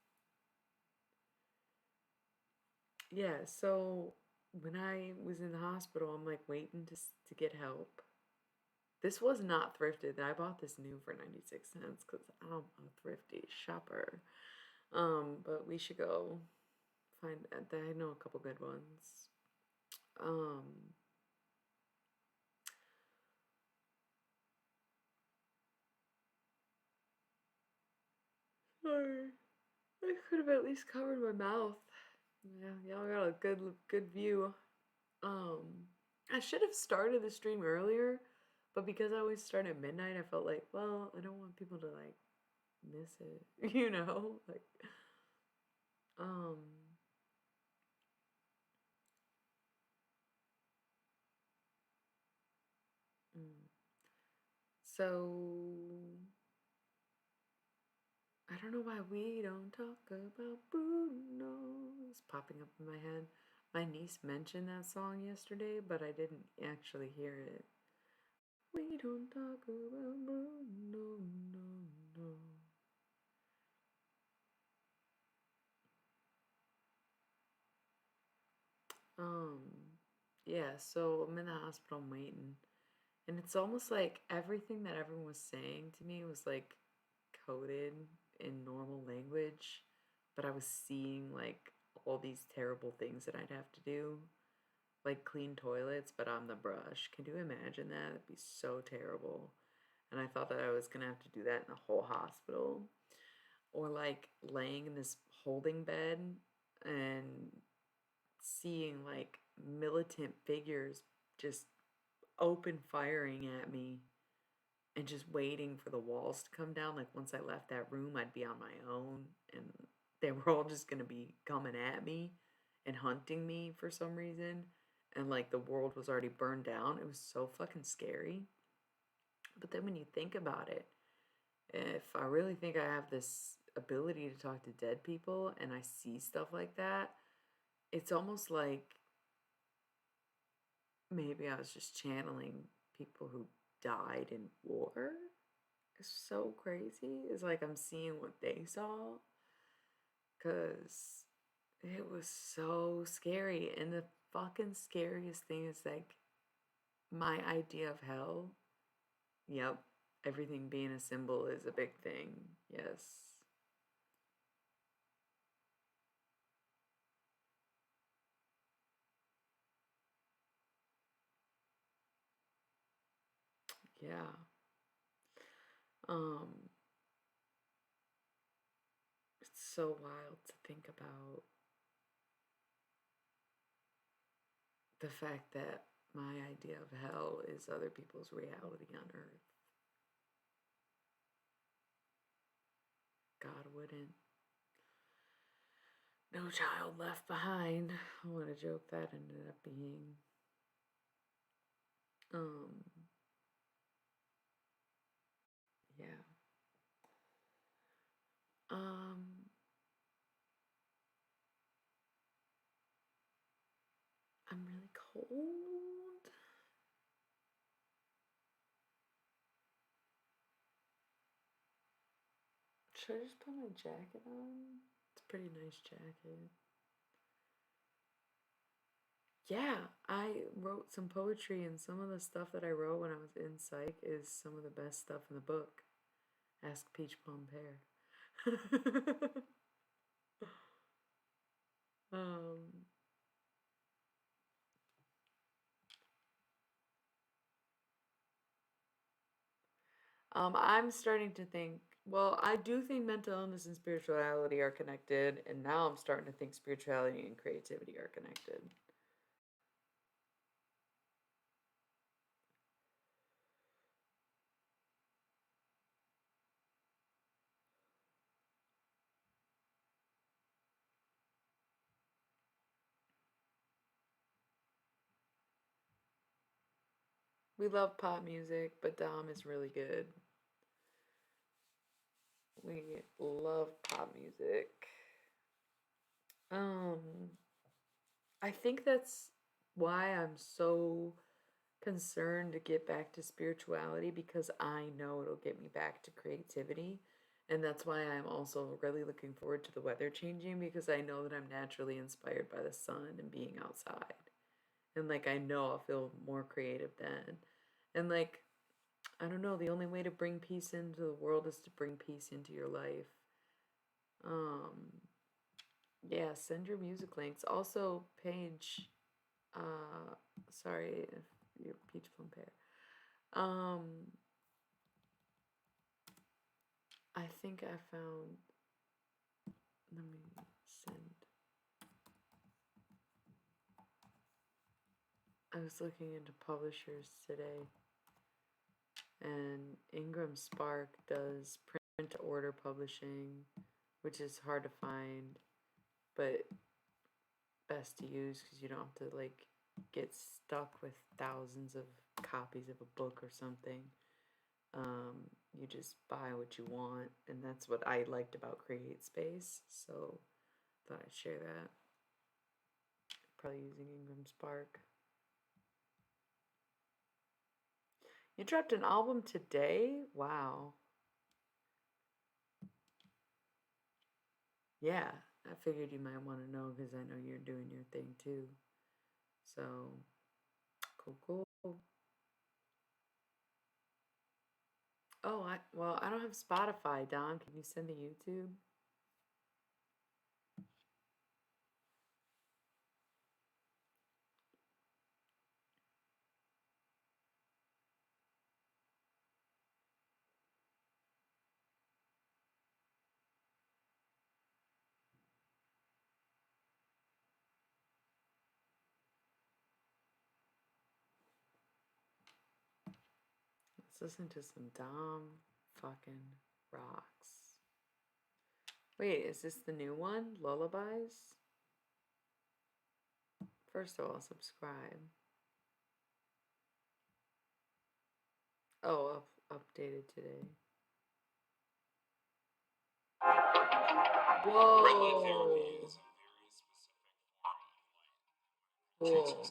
Yeah, so when I was in the hospital, I'm like waiting to get help. This was not thrifted. I bought this new for 96 cents because I'm a thrifty shopper. But we should go find, I know a couple good ones. Um, Sorry. I could have at least covered my mouth. Yeah, y'all got a good view. Um, I should have started the stream earlier, but because I always start at midnight, I felt like, well, I don't want people to like miss it, you know? Like, um, mm. So I don't know why we don't talk about Bruno. It's popping up in my head. My niece mentioned that song yesterday, but I didn't actually hear it. We don't talk about Bruno, no, no. Um, yeah, so I'm in the hospital I'm waiting. And it's almost like everything that everyone was saying to me was like coded in normal language, but I was seeing like all these terrible things that I'd have to do, like clean toilets, but on the brush. Can you imagine that? It'd be so terrible. And I thought that I was gonna have to do that in the whole hospital. Or like laying in this holding bed and seeing like militant figures just open firing at me and just waiting for the walls to come down. Like once I left that room, I'd be on my own and they were all just gonna be coming at me and hunting me for some reason. And like the world was already burned down. It was so fucking scary. But then when you think about it, if I really think I have this ability to talk to dead people and I see stuff like that, it's almost like maybe I was just channeling people who died in war. It's so crazy. It's like I'm seeing what they saw because it was so scary. And the fucking scariest thing is like my idea of hell. Yep, everything being a symbol is a big thing. Yes. Yeah. Um, it's so wild to think about the fact that my idea of hell is other people's reality on earth. God wouldn't. No child left behind. What a joke that ended up being. Um, yeah. Um, I'm really cold. Should I just put my jacket on? It's a pretty nice jacket. Yeah, I wrote some poetry, and some of the stuff that I wrote when I was in psych is some of the best stuff in the book. Ask Peach Plum Pear. um, I'm starting to think, well, I do think mental illness and spirituality are connected, and now I'm starting to think spirituality and creativity are connected. We love pop music, but Dom is really good. We love pop music. Um, I think that's why I'm so concerned to get back to spirituality because I know it'll get me back to creativity. And that's why I'm also really looking forward to the weather changing because I know that I'm naturally inspired by the sun and being outside. And like I know I'll feel more creative then. And like I don't know, the only way to bring peace into the world is to bring peace into your life. Um yeah, send your music links. Also, Paige, uh sorry if you're Peach Plum Pear. Um I think I found Let me send. I was looking into publishers today, and Ingram Spark does print to order publishing, which is hard to find, but best to use because you don't have to like get stuck with thousands of copies of a book or something. You just buy what you want, and that's what I liked about Create Space. So thought I'd share that. Probably using Ingram Spark. You dropped an album today? Wow. Yeah, I figured you might want to know because I know you're doing your thing too. So, cool, cool. Oh, I don't have Spotify, Don. Can you send the YouTube? Let's listen to some Dom fucking rocks. Wait, is this the new one? Lullabies? First of all, subscribe. Oh, updated today. Whoa! Cool.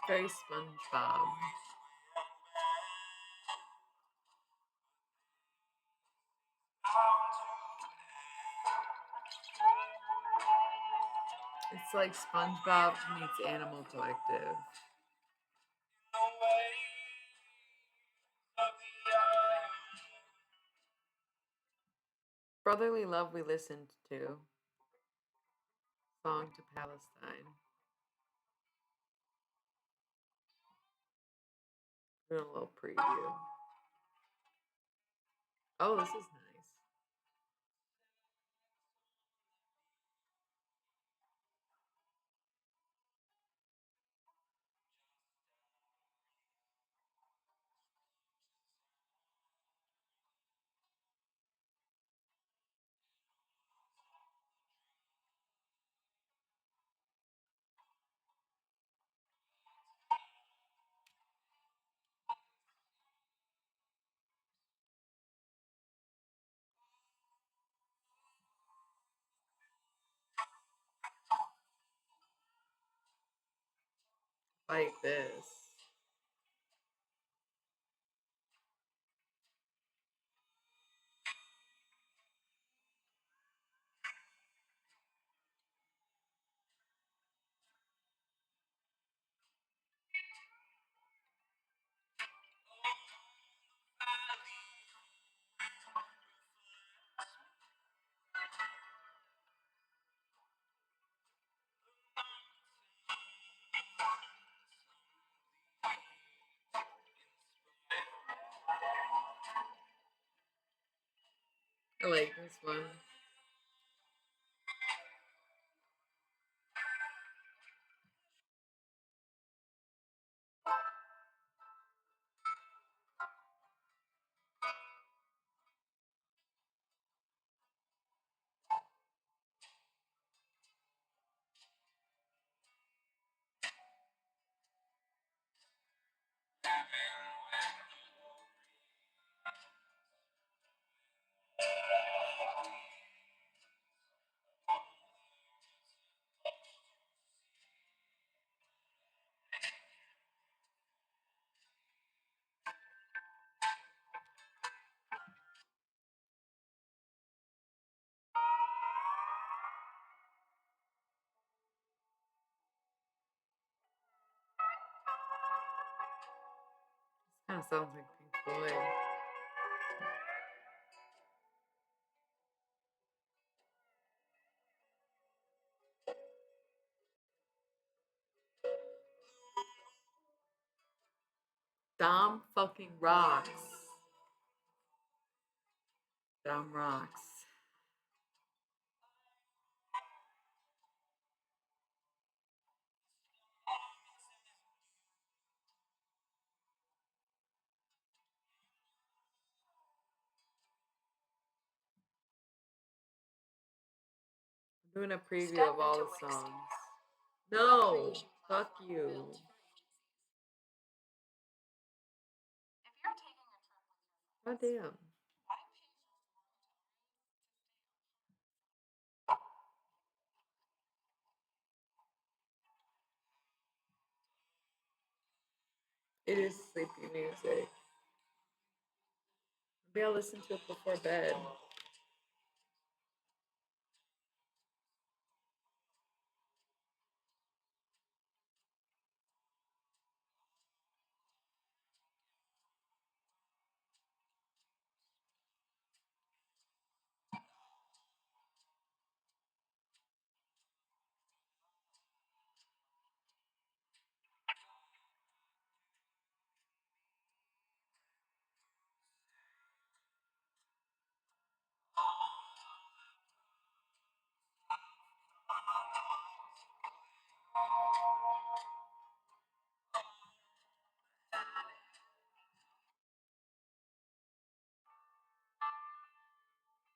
Very SpongeBob. It's like SpongeBob meets Animal Collective. Brotherly Love we listened to. Song to Palestine. Doing a little preview. Oh, this is nice. Like this. I like this one. That sounds like Pink Floyd. Dom fucking rocks. Dom rocks. I'm doing a preview of all the songs. No, fuck you. God damn. It is sleepy music. Maybe I'll listen to it before bed.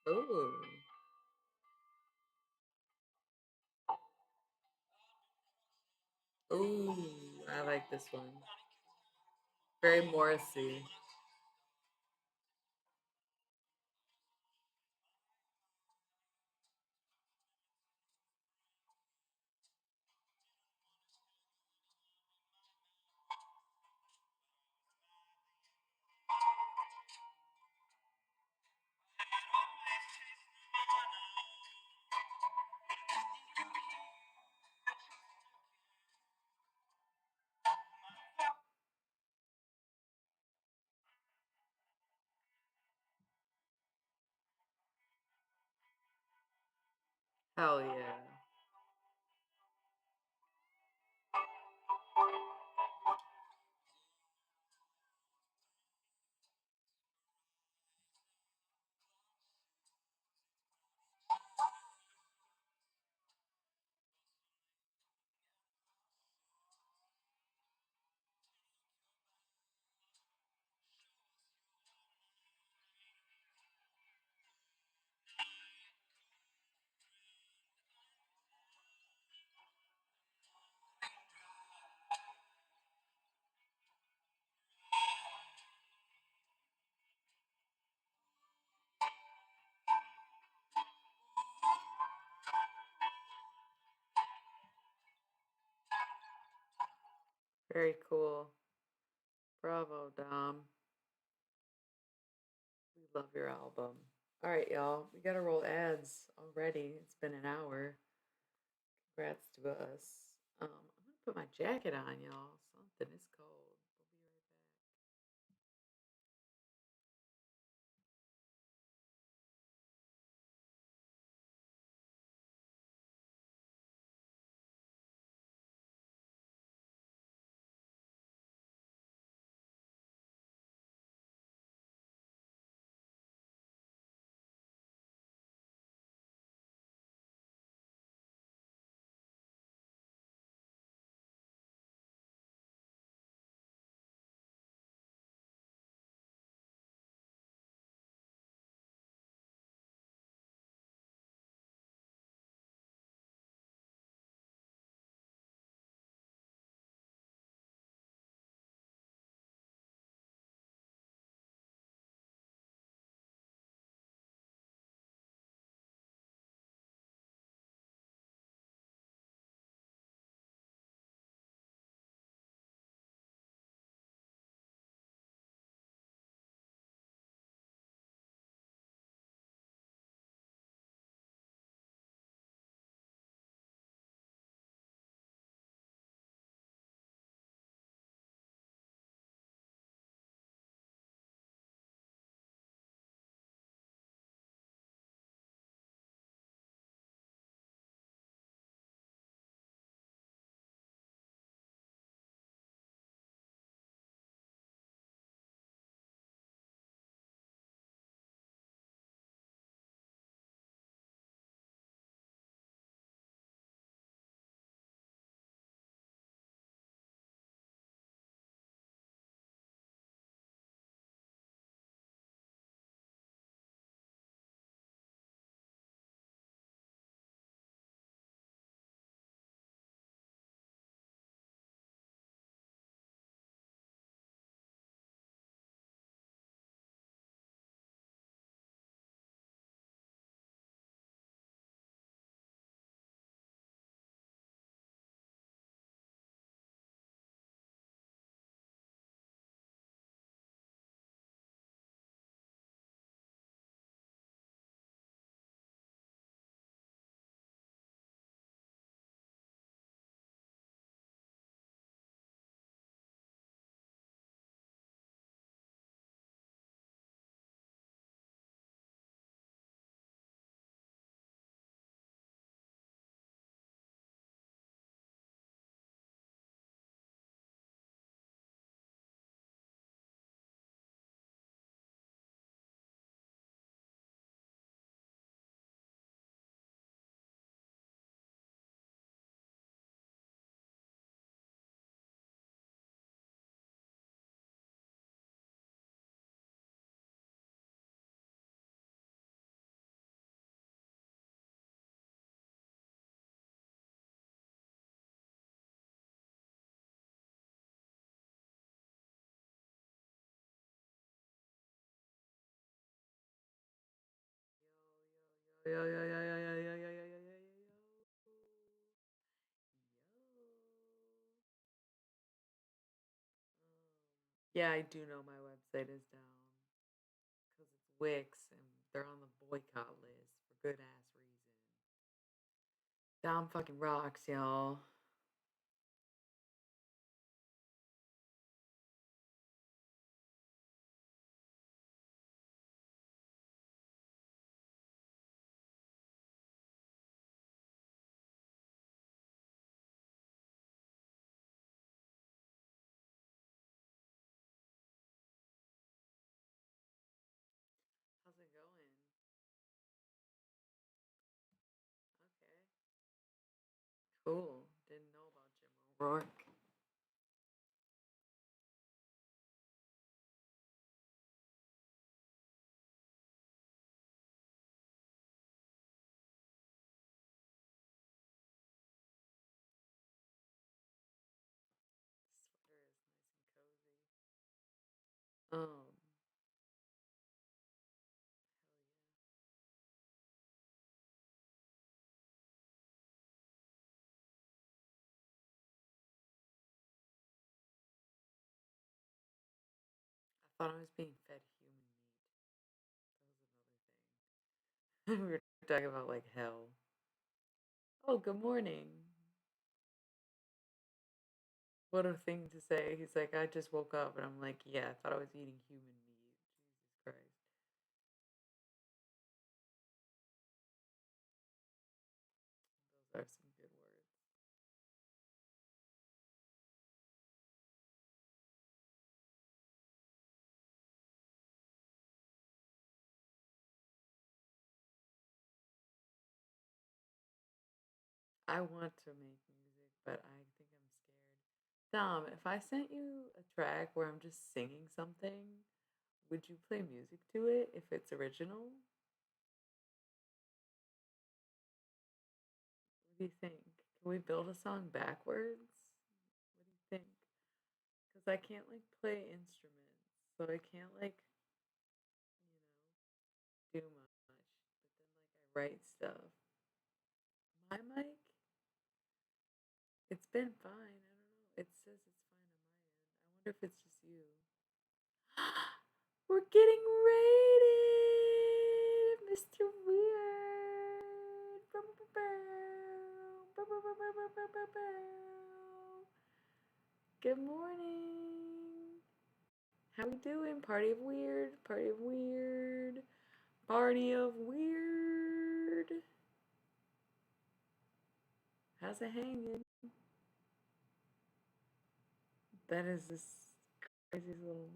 Ooh. Ooh, I like this one. Very Morrissey. Hell yeah. Very cool. Bravo, Dom. We love your album. All right, y'all. We gotta roll ads already. It's been an hour. Congrats to us. I'm gonna put my jacket on, y'all. Something is cold. We'll be right back. Yo, yo, yo, yo, yo, yo, yo, yo, yo, yo, yo, Yeah, I do know my website is down because it's Wix and they're on the boycott list for good ass reason. Down fucking rocks, y'all. How's it going? Okay. Cool. Didn't know about Jim O'Rourke. Sweater is nice and cozy. I thought I was being fed human meat. That was another thing. We were talking about like hell. Oh, good morning. What a thing to say. He's like, I just woke up, and I'm like, yeah, I thought I was eating human meat. Jesus Christ. Those are some good words. I want to make music, but I think I'm scared. Dom, if I sent you a track where I'm just singing something, would you play music to it if it's original? What do you think? Can we build a song backwards? What do you think? Because I can't like play instruments, so I can't like, do much. But then like I write stuff. My mic, it's been fine. I don't know. It says it's fine on my end. I wonder if it's just you. We're getting raided, Mr. Weird. Good morning. How we doing? Party of weird. Party of weird. Party of weird. How's it hanging? That is this crazy little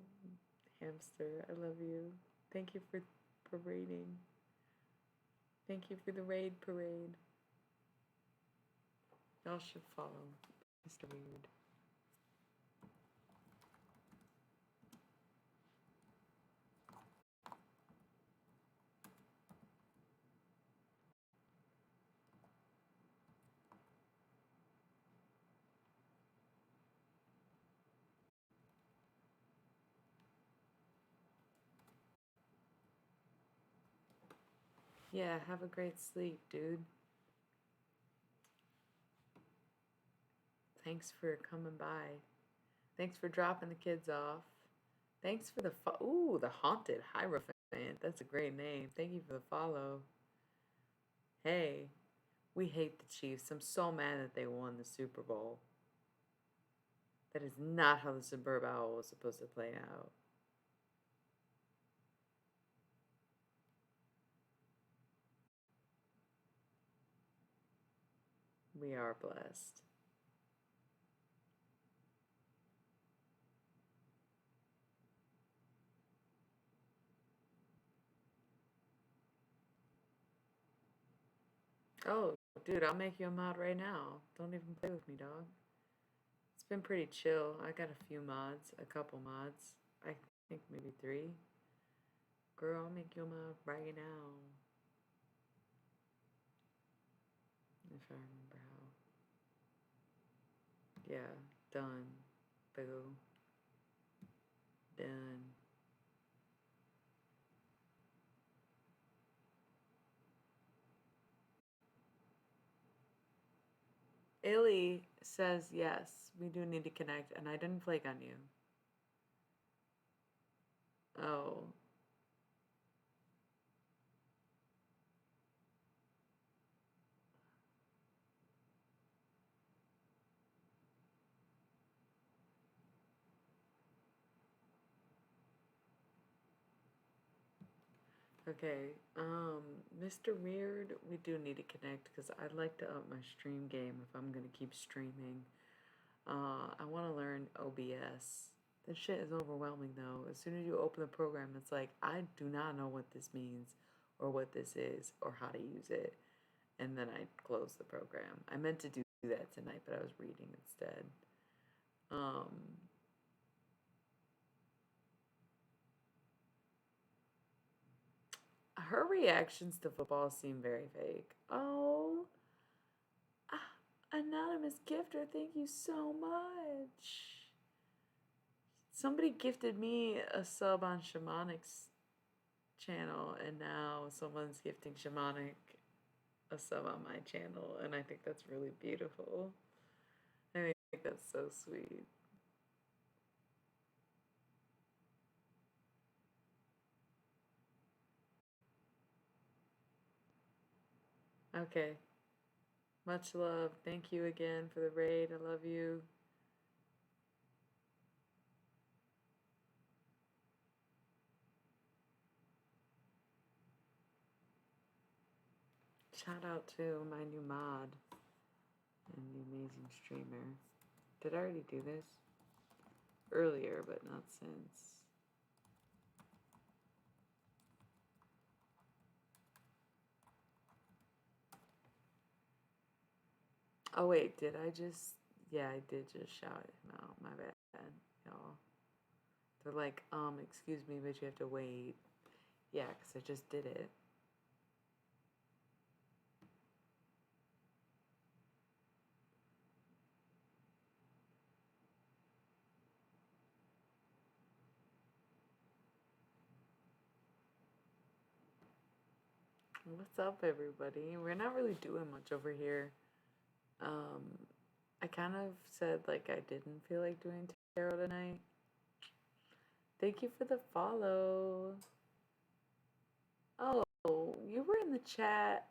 hamster. I love you. Thank you for raiding. Thank you for the raid parade. Y'all should follow Mr. Weird. Yeah, have a great sleep, dude. Thanks for coming by. Thanks for dropping the kids off. Thanks for the ooh, the haunted Hierophant. That's a great name. Thank you for the follow. Hey, we hate the Chiefs. I'm so mad that they won the Super Bowl. That is not how the Suburb Owl was supposed to play out. We are blessed. Oh, dude, I'll make you a mod right now. Don't even play with me, dog. It's been pretty chill. I got a few mods, a couple mods. I think maybe 3. Girl, I'll make you a mod right now. If I remember how. Yeah, done. Boo. Done. Illy says yes, we do need to connect, and I didn't flake on you. Oh. Okay, Mr. Weird, we do need to connect because I'd like to up my stream game if I'm gonna keep streaming. I want to learn OBS. This shit is overwhelming though. As soon as you open the program, it's like, I do not know what this means or what this is or how to use it. And then I close the program. I meant to do that tonight, but I was reading instead. Um, her reactions to football seem very fake. Oh, anonymous gifter, thank you so much. Somebody gifted me a sub on Shamanic's channel, and now someone's gifting Shamanic a sub on my channel, and I think that's really beautiful. I think that's so sweet. Okay. Much love. Thank you again for the raid. I love you. Shout out to my new mod and the amazing streamer. Did I already do this? Earlier, but not since. Oh wait, did I just... Yeah, I did just shout him out. My bad, y'all. They're like, excuse me, but you have to wait. Yeah, because I just did it. What's up, everybody? We're not really doing much over here. I kind of said like I didn't feel like doing tarot tonight. Thank you for the follow. Oh, you were in the chat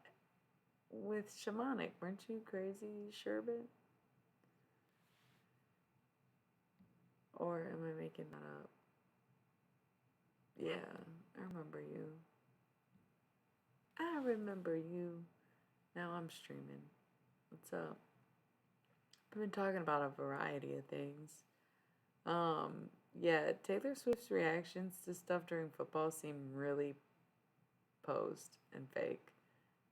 with Shamanic, weren't you, Crazy Sherbet? Or am I making that up? Yeah, I remember you. I remember you. Now I'm streaming. What's up? I've been talking about a variety of things. Yeah, Taylor Swift's reactions to stuff during football seem really posed and fake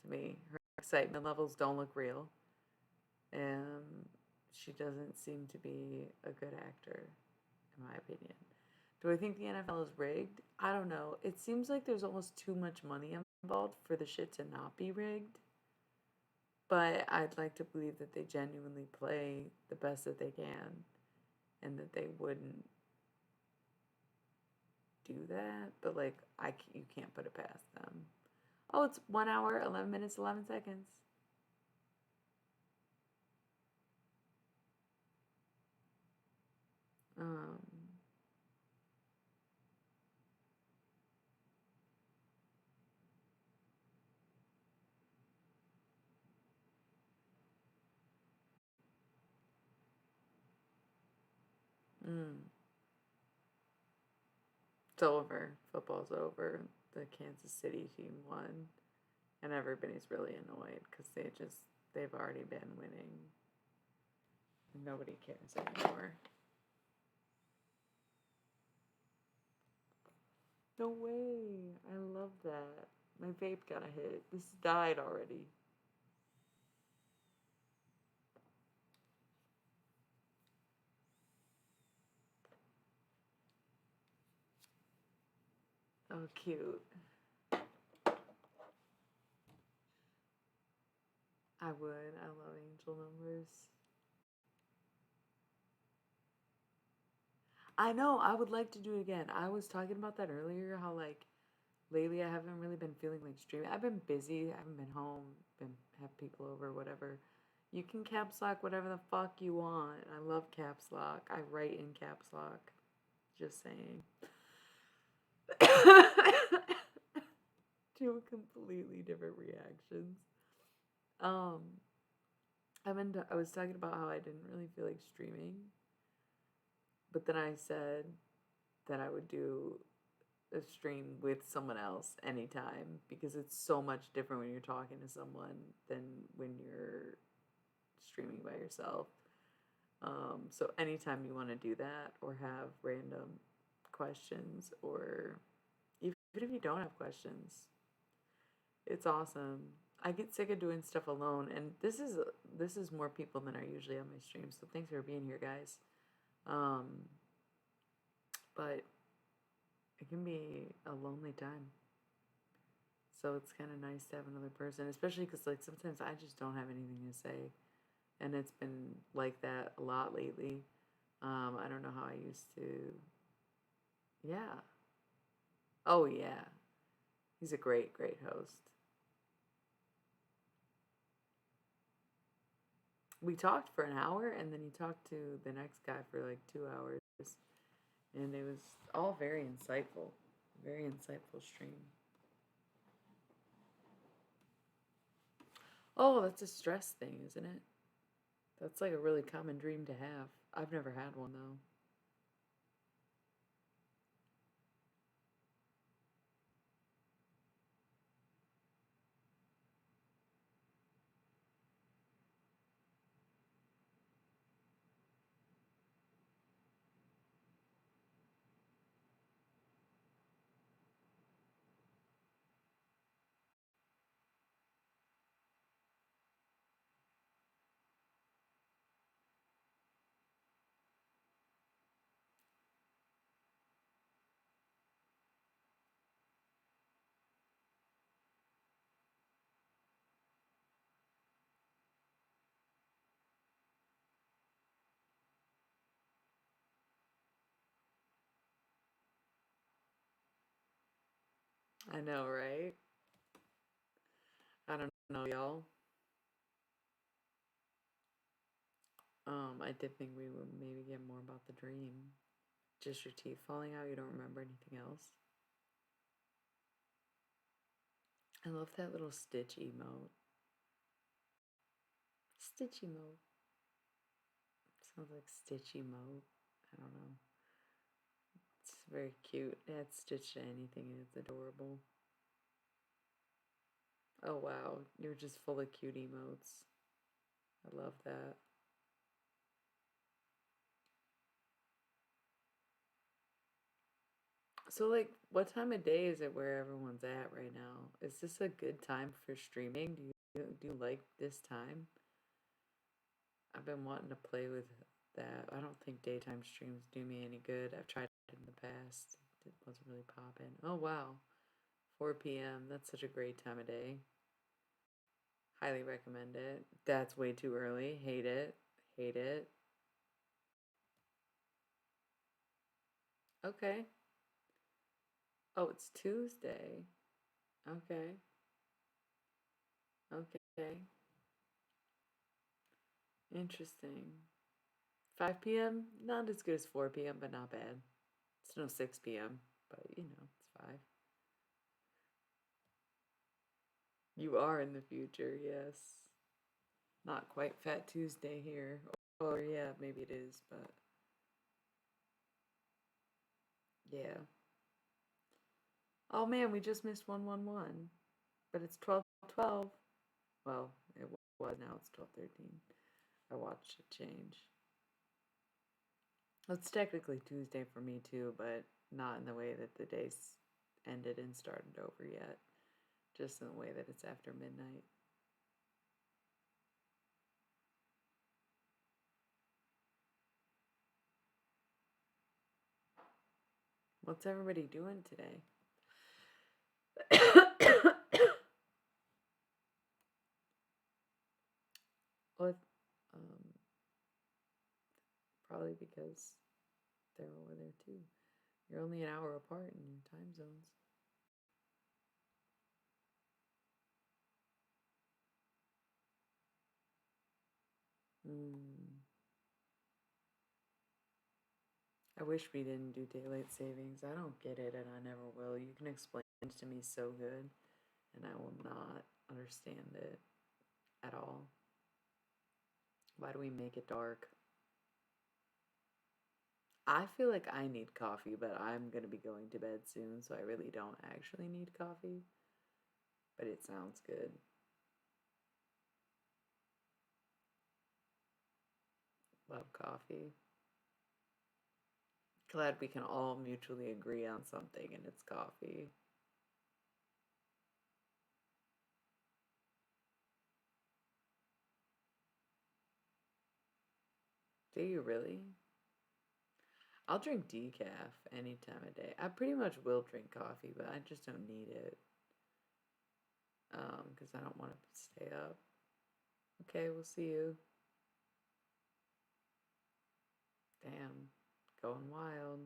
to me. Her excitement levels don't look real. She doesn't seem to be a good actor, in my opinion. Do I think the NFL is rigged? I don't know. It seems like there's almost too much money involved for the shit to not be rigged. But I'd like to believe that they genuinely play the best that they can and that they wouldn't do that. But, like, you can't put it past them. Oh, it's 1 hour, 11 minutes, 11 seconds. Um, It's over. Football's over. The Kansas City team won. And everybody's really annoyed because they've already been winning. And nobody cares anymore. No way. I love that. My vape got a hit. This died already. Oh, cute. I would. I love angel numbers. I know. I would like to do it again. I was talking about that earlier. How like lately I haven't really been feeling like streaming. I've been busy. I haven't been home. Been have people over, whatever. You can caps lock whatever the fuck you want. I love caps lock. I write in caps lock. Just saying. Two completely different reactions. Um, I was talking about how I didn't really feel like streaming, but then I said that I would do a stream with someone else anytime because it's so much different when you're talking to someone than when you're streaming by yourself. So anytime you want to do that or have random questions, or even if you don't have questions, it's awesome. I get sick of doing stuff alone, and this is more people than are usually on my stream. So thanks for being here, guys. Um, but it can be a lonely time. So it's kind of nice to have another person, especially because like sometimes I just don't have anything to say, and it's been like that a lot lately. I don't know how I used to. Yeah. Oh yeah. He's a great, great host. We talked for an hour, and then he talked to the next guy for like 2 hours, and it was all very insightful. Very insightful stream. Oh, that's a stress thing, isn't it? That's like a really common dream to have. I've never had one though. I know, right? I don't know, y'all. I did think we would maybe get more about the dream. Just your teeth falling out, you don't remember anything else? I love that little Stitch emote. Stitch emote. Sounds like Stitch emote. I don't know. It's very cute. It adds Stitch to anything and it's adorable. Oh wow, you're just full of cute emotes. I love that. So, like, what time of day is it where everyone's at right now? Is this a good time for streaming? Do you like this time? I've been wanting to play with that. I don't think daytime streams do me any good. I've tried it in the past. It wasn't really popping. Oh wow. 4 p.m. That's such a great time of day. Highly recommend it. That's way too early. Hate it. Hate it. Okay. Oh, it's Tuesday. Okay. Okay. Interesting. 5 p.m. Not as good as 4 p.m., but not bad. It's no 6 p.m., but it's 5. You are in the future, yes. Not quite Fat Tuesday here. Or yeah, maybe it is, but yeah. Oh man, we just missed 111. But it's 12:12. Well, it was, now it's 12:13. I watched it change. Well, it's technically Tuesday for me too, but not in the way that the day's ended and started over yet. Just in the way that it's after midnight. What's everybody doing today? Well, um, probably because they're over there too. You're only an hour apart in your time zones. Hmm. I wish we didn't do daylight savings. I don't get it, and I never will. You can explain it to me so good, and I will not understand it at all. Why do we make it dark? I feel like I need coffee, but I'm going to be going to bed soon, so I really don't actually need coffee. But it sounds good. Love coffee. Glad we can all mutually agree on something, and it's coffee. Do you really? I'll drink decaf any time of day. I pretty much will drink coffee, but I just don't need it. Because I don't want to stay up. Okay, we'll see you. Damn, going wild.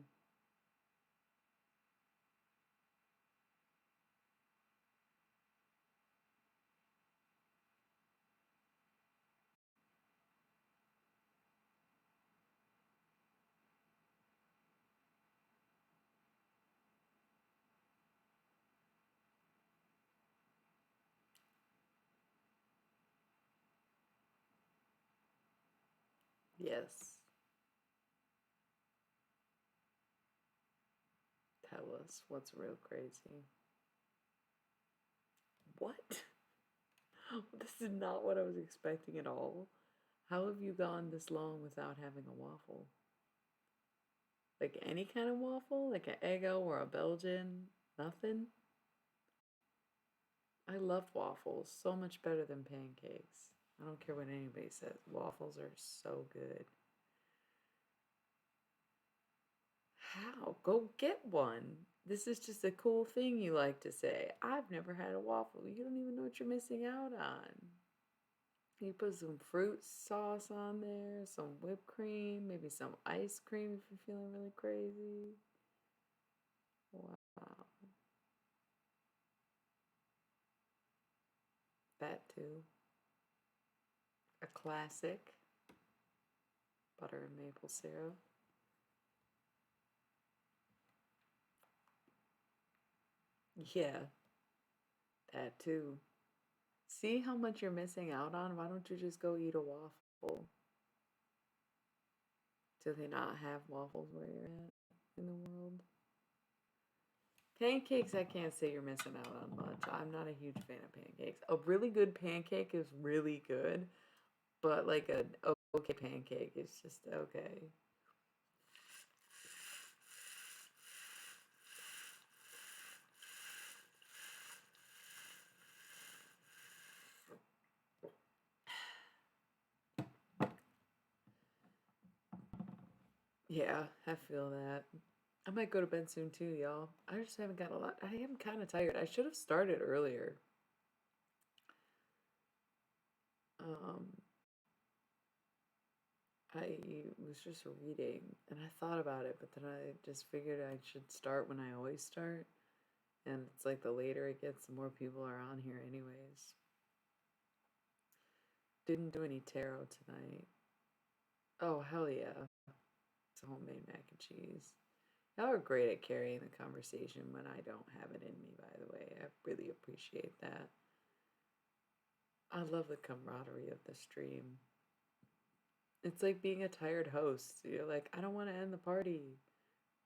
Yes, tell us what's real crazy. What? This is not what I was expecting at all. How have you gone this long without having a waffle? Like any kind of waffle? Like an Eggo or a Belgian? Nothing? I love waffles so much better than pancakes. I don't care what anybody says. Waffles are so good. How? Go get one. This is just a cool thing you like to say. I've never had a waffle. You don't even know what you're missing out on. You put some fruit sauce on there, some whipped cream, maybe some ice cream if you're feeling really crazy. Wow. That too. A classic. Butter and maple syrup. Yeah, that too. See how much you're missing out on? Why don't you just go eat a waffle? Do they not have waffles where you're at in the world? Pancakes, I can't say you're missing out on much. I'm not a huge fan of pancakes. A really good pancake is really good, but like an okay pancake is just okay. Yeah, I feel that. I might go to bed soon too, y'all. I just haven't got a lot. I am kind of tired. I should have started earlier. Um, I was just reading and I thought about it, but then I just figured I should start when I always start. And it's like the later it gets, the more people are on here, anyways. Didn't do any tarot tonight. Oh, hell yeah. It's homemade mac and cheese. Y'all are great at carrying the conversation when I don't have it in me, by the way. I really appreciate that. I love the camaraderie of the stream. It's like being a tired host. You're like, I don't want to end the party.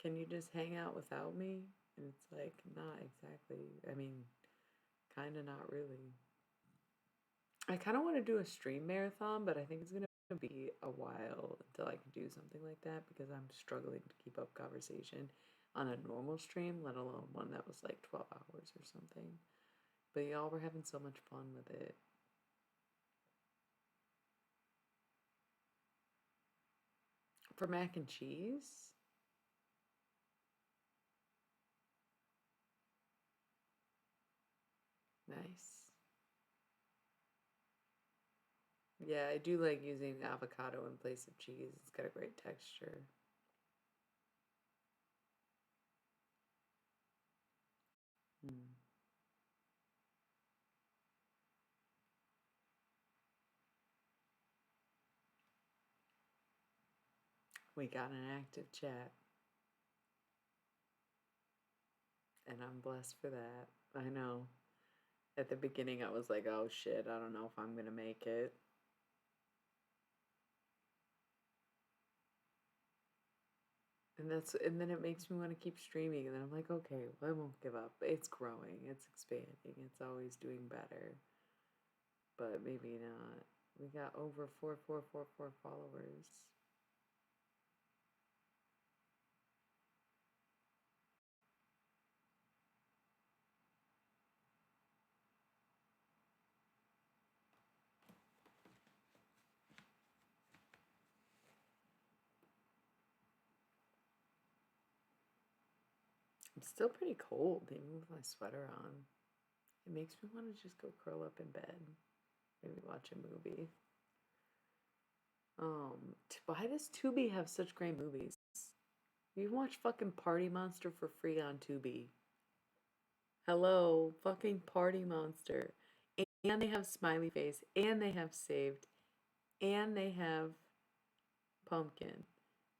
Can you just hang out without me? And it's like, not exactly. I mean, kind of not really. I kind of want to do a stream marathon, but I think it's going to be a while until I can do something like that because I'm struggling to keep up conversation on a normal stream, let alone one that was like 12 hours or something. But y'all were having so much fun with it. For mac and cheese? Nice. Yeah, I do like using avocado in place of cheese. It's got a great texture. Mm. We got an active chat, and I'm blessed for that. I know. At the beginning, I was like, oh shit, I don't know if I'm gonna make it. And then it makes me want to keep streaming, and then I'm like, okay, well, I won't give up. It's growing, it's expanding, it's always doing better. But maybe not. We got over 4444 followers. I'm still pretty cold, even with my sweater on. It makes me want to just go curl up in bed, maybe watch a movie. Why does Tubi have such great movies? You can watch fucking Party Monster for free on Tubi. Hello, fucking Party Monster. And they have Smiley Face, and they have Saved, and they have Pumpkin,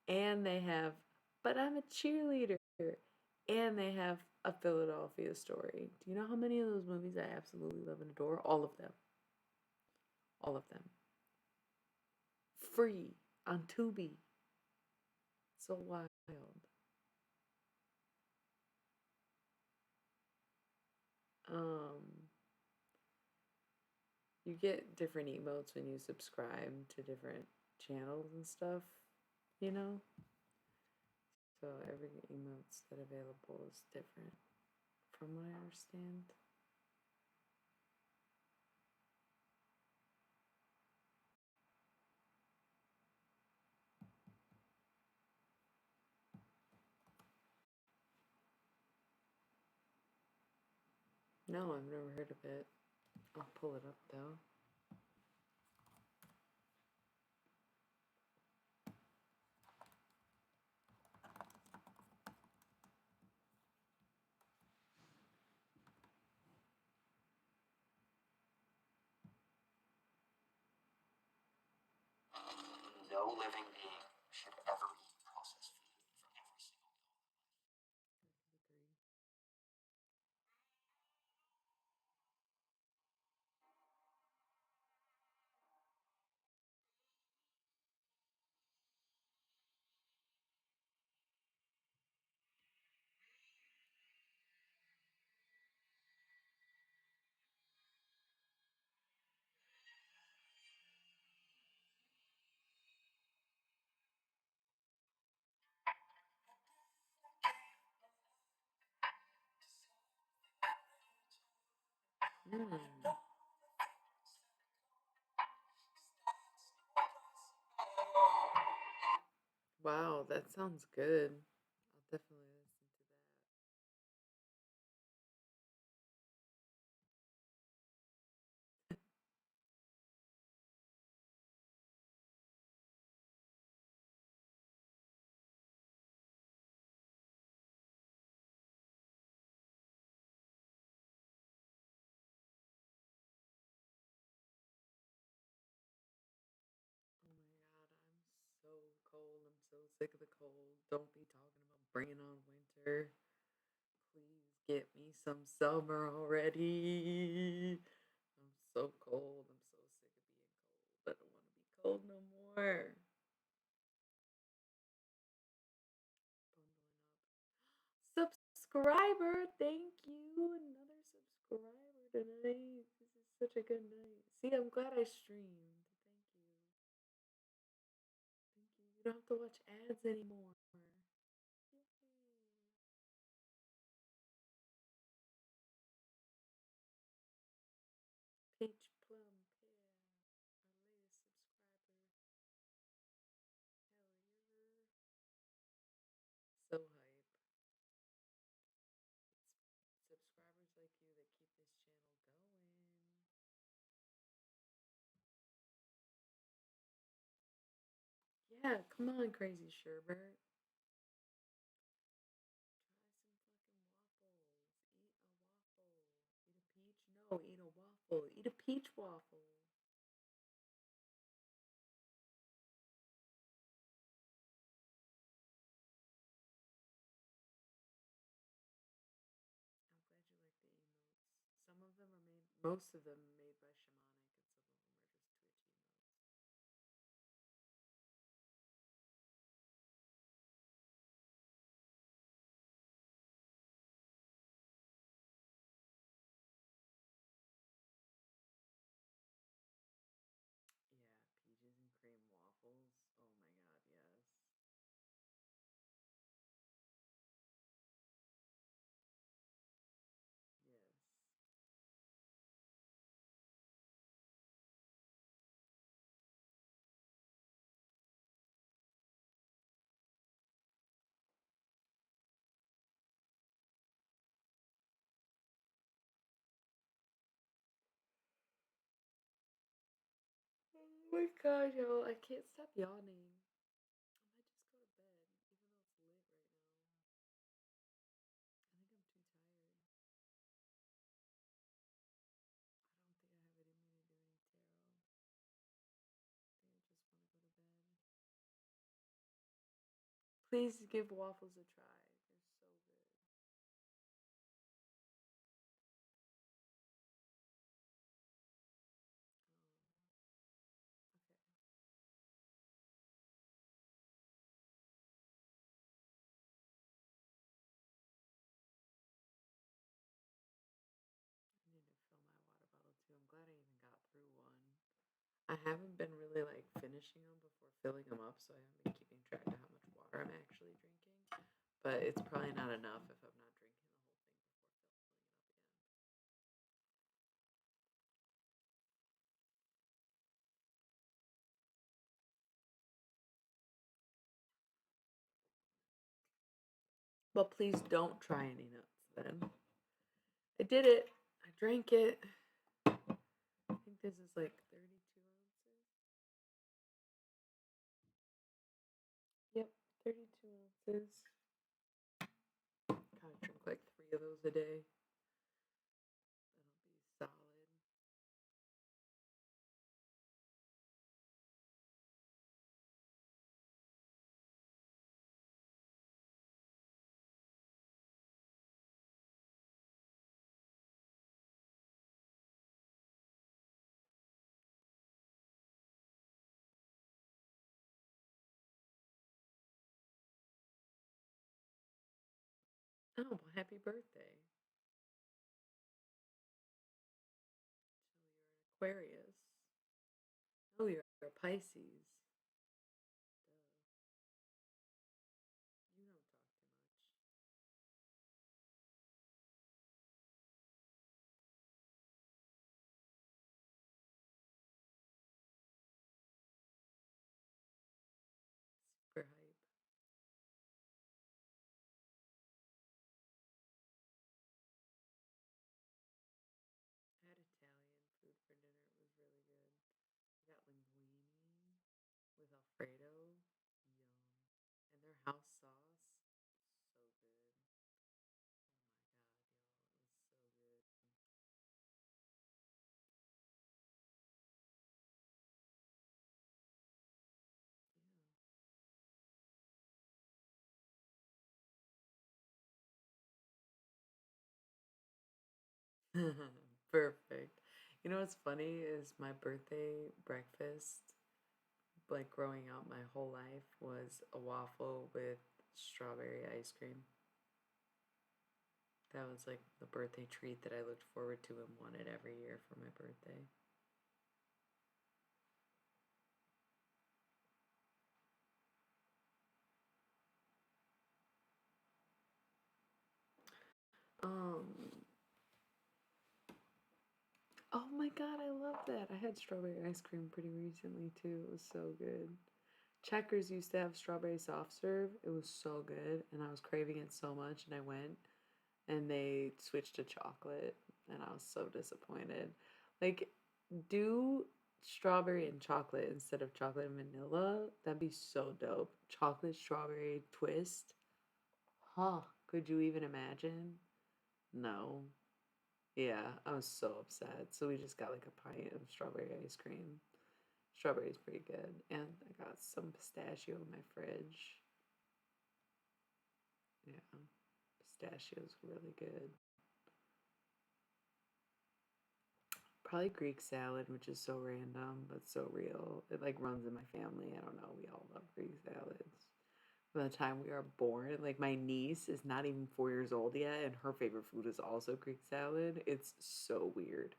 and they have But I'm a Cheerleader, and they have A Philadelphia Story. Do you know how many of those movies I absolutely love and adore? All of them. All of them. Free on Tubi. So wild. Um, you get different emotes when you subscribe to different channels and stuff, you know? So every emote's that available is different, from what I understand. No, I've never heard of it. I'll pull it up though. No living being should ever eat processed food for every single meal. Mm. Wow, that sounds good. I'll definitely listen to that. Oh my god, I'm so cold. I'm so sick of the cold. Don't be talking about bringing on winter. Please get me some summer already. I'm so cold. I'm so sick of being cold. I don't want to be cold no more. Bundling up. Subscriber, thank you. Another subscriber tonight. This is such a good night. See, I'm glad I streamed. Thank you. Thank you. You don't have to watch ads anymore. Yay. Peach Plum Pear, our latest subscriber. Hell yeah. So hype. It's subscribers like you that keep this channel going. Yeah, come on, Crazy Sherbert. Try some fucking waffles. Eat a waffle. Eat a peach? No, eat a waffle. Eat a peach waffle. Most of them made by Shamanic, and some of them are just Twitch emotes. Yeah, peaches and cream waffles. Oh my god, yes. Yes. Oh my god, yo, I can't stop yawning. I might just go to bed, even though it's late right now. I think I'm too tired. I don't think I have it in me to do any tarot. I think I just want to go to bed. Please give waffles a try. They're so good. Okay. I need to fill my water bottle too. I'm glad I even got through one. I haven't been really like finishing them before filling them up, so I haven't been keeping track of how much water I'm actually drinking. But it's probably not enough if I'm not drinking the whole thing before filling it up again. But please don't try any nuts then. I did it. I drank it. I think this is like 32 ounces. Yep, 32 ounces. Gotta drink like 3 of those a day. That'll be solid. Oh, well, happy birthday. So you're an Aquarius. Oh, you're a Pisces. Duh. You don't talk too much. Super hype. I had Italian food for dinner. It was really good. I got linguine with Alfredo. Yum. And their house sauce. So good. Oh my god, y'all. It was so good. Yeah. Perfect. You know what's funny is my birthday breakfast, like growing up my whole life, was a waffle with strawberry ice cream. That was like the birthday treat that I looked forward to and wanted every year for my birthday. Um, oh my god, I love that. I had strawberry ice cream pretty recently too. It was so good. Checkers used to have strawberry soft serve. It was so good, and I was craving it so much, and I went, and they switched to chocolate, and I was so disappointed. Like, do strawberry and chocolate instead of chocolate and vanilla. That'd be so dope. Chocolate strawberry twist. Huh. Could you even imagine? No. Yeah, I was so upset. So we just got like a pint of strawberry ice cream. Strawberry's pretty good. And I got some pistachio in my fridge. Yeah, pistachio's really good. Probably Greek salad, which is so random but so real. It like runs in my family. I don't know. We all love Greek salads. From the time we are born, like my niece is not even 4 years old yet, and her favorite food is also Greek salad. It's so weird.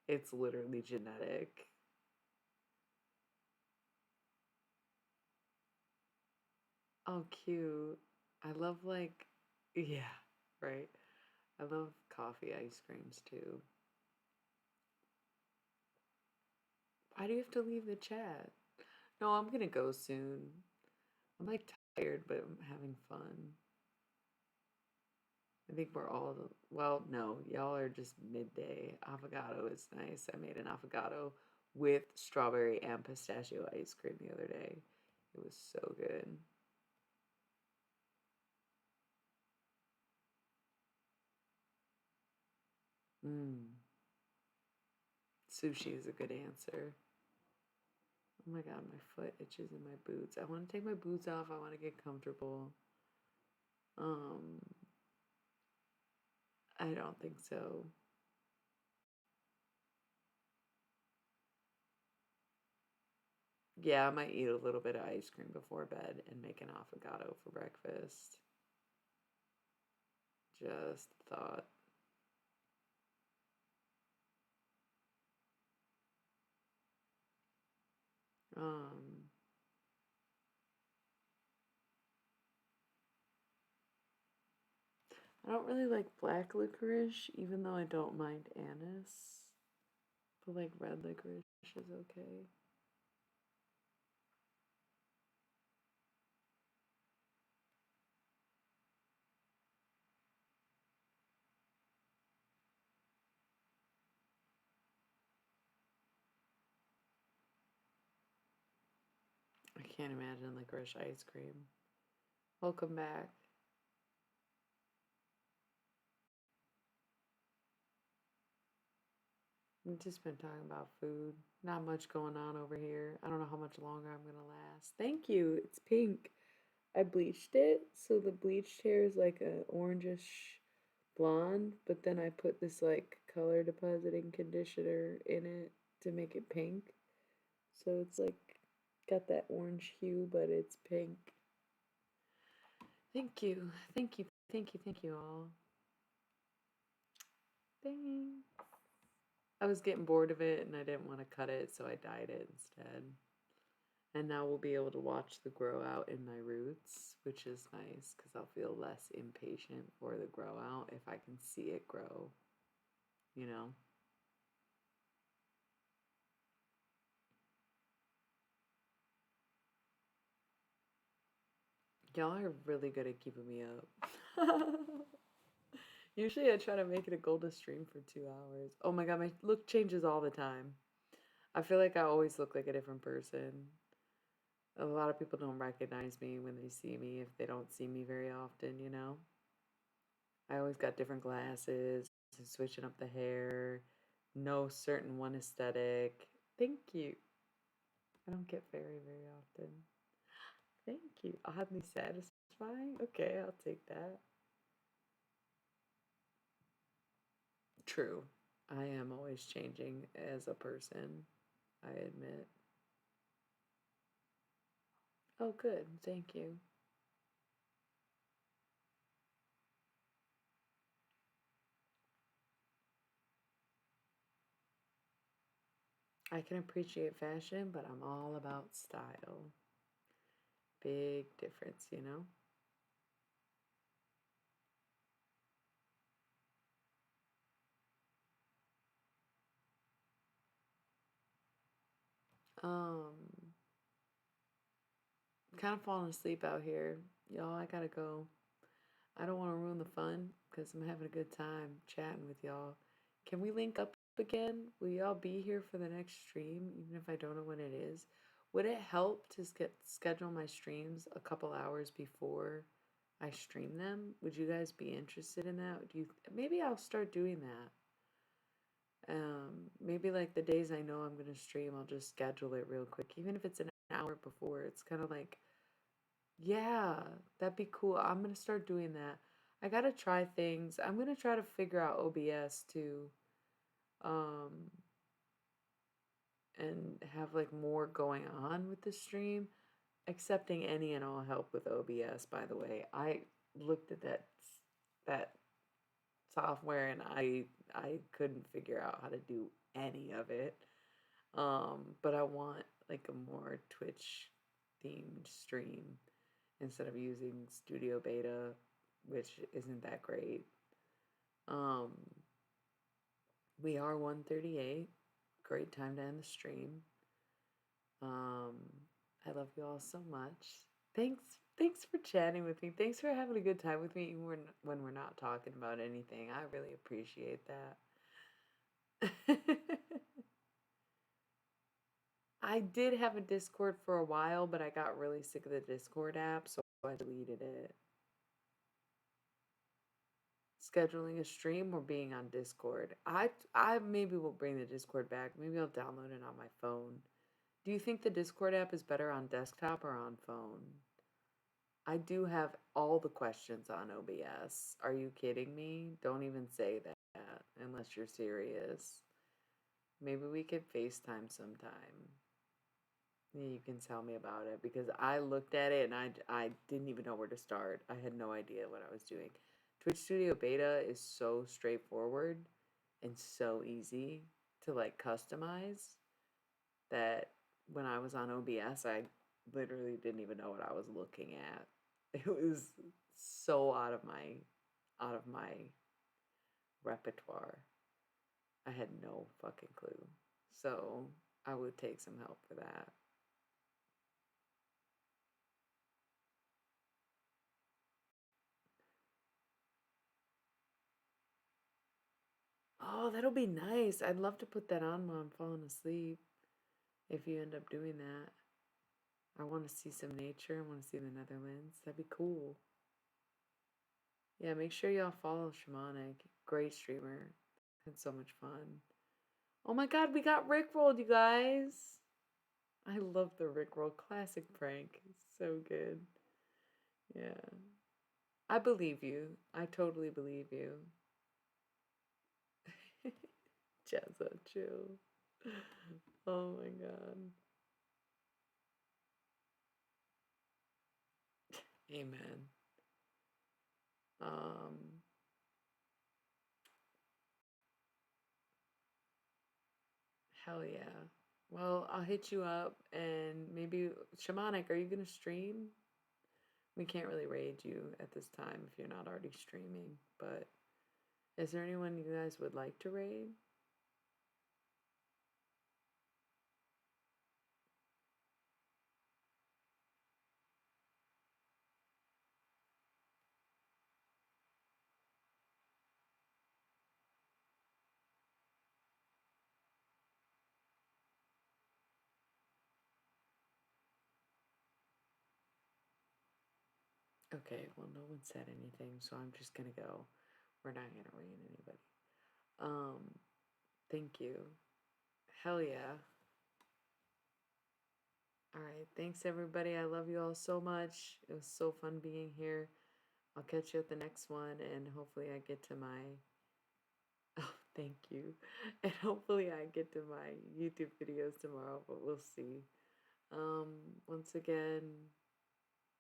It's literally genetic. Oh, cute. I love like, yeah, right. I love coffee ice creams too. Why do you have to leave the chat? No, I'm gonna go soon. I'm like tired, but I'm having fun. I think we're all, well, no, y'all are just midday. Avocado is nice. I made an avocado with strawberry and pistachio ice cream the other day. It was so good. Mm. Sushi is a good answer. Oh my god, my foot itches in my boots. I want to take my boots off. I want to get comfortable. Um, I don't think so. Yeah, I might eat a little bit of ice cream before bed and make an avocado for breakfast. Just thought. Um, I don't really like black licorice, even though I don't mind anise. But like red licorice is okay. I can't imagine licorice ice cream. Welcome back. We've just been talking about food. Not much going on over here. I don't know how much longer I'm gonna last. Thank you. It's pink. I bleached it, so the bleached hair is like a orangish blonde, but then I put this like color depositing conditioner in it to make it pink. So it's like got that orange hue, but it's pink. Thank you. Thank you. Thank you. Thank you all. Thanks. I was getting bored of it and I didn't want to cut it, so I dyed it instead. And now we'll be able to watch the grow out in my roots, which is nice because I'll feel less impatient for the grow out if I can see it grow, you know? Y'all are really good at keeping me up. Usually I try to make it a goal to stream for 2 hours. Oh my god, my look changes all the time. I feel like I always look like a different person. A lot of people don't recognize me when they see me if they don't see me very often, you know? I always got different glasses, switching up the hair, no certain one aesthetic. Thank you. I don't get very often. Thank you. Oddly satisfying? Okay, I'll take that. True. I am always changing as a person, I admit. Oh, good. Thank you. I can appreciate fashion, but I'm all about style. Big difference, you know? Um, kind of falling asleep out here. Y'all, I gotta go. I don't want to ruin the fun because I'm having a good time chatting with y'all. Can we link up again? Will y'all be here for the next stream, even if I don't know when it is? Would it help to schedule my streams a couple hours before I stream them? Would you guys be interested in that? Do you maybe I'll start doing that. Maybe like the days I know I'm gonna stream, I'll just schedule it real quick, even if it's an hour before. It's kind of like yeah, that'd be cool. I'm gonna start doing that. I gotta try things. I'm gonna try to figure out OBS too. Um, and have like more going on with the stream, accepting any and all help with OBS, by the way. I looked at that software and I couldn't figure out how to do any of it. But I want like a more Twitch themed stream instead of using Studio Beta, which isn't that great. Um, we are 1:38. Great time to end the stream. Um, I love you all so much. Thanks for chatting with me. Thanks for having a good time with me even when we're not talking about anything. I really appreciate that. I did have a Discord for a while, but I got really sick of the Discord app, so I deleted it. Scheduling a stream or being on Discord. I maybe will bring the Discord back. Maybe I'll download it on my phone. Do you think the Discord app is better on desktop or on phone? I do have all the questions on OBS. Are you kidding me? Don't even say that unless you're serious. Maybe we could FaceTime sometime. You can tell me about it because I looked at it and I didn't even know where to start. I had no idea what I was doing. Twitch Studio Beta is so straightforward and so easy to like customize that when I was on OBS, I literally didn't even know what I was looking at. It was so out of my repertoire. I had no fucking clue. So I would take some help for that. Oh, that'll be nice. I'd love to put that on while I'm falling asleep. If you end up doing that, I want to see some nature. I want to see the Netherlands. That'd be cool. Yeah, make sure y'all follow Shamanic. Great streamer. Had so much fun. Oh my god, we got Rickrolled, you guys. I love the Rickroll classic prank. It's so good. Yeah. I believe you. I totally believe you. Jazza, chill. Oh my god. Amen. Um, hell yeah. Well, I'll hit you up and maybe Shamanic, are you gonna stream? We can't really raid you at this time if you're not already streaming, but is there anyone you guys would like to raid? Okay, well, no one said anything, so I'm just gonna go. We're not gonna raid anybody. Thank you. Hell yeah. All right, thanks everybody. I love you all so much. It was so fun being here. I'll catch you at the next one, and hopefully I get to my oh, thank you. And hopefully I get to my YouTube videos tomorrow, but we'll see. Once again,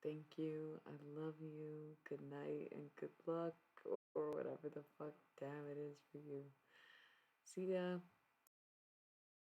thank you. I love you. Good night and good luck or whatever the fuck damn it is for you. See ya.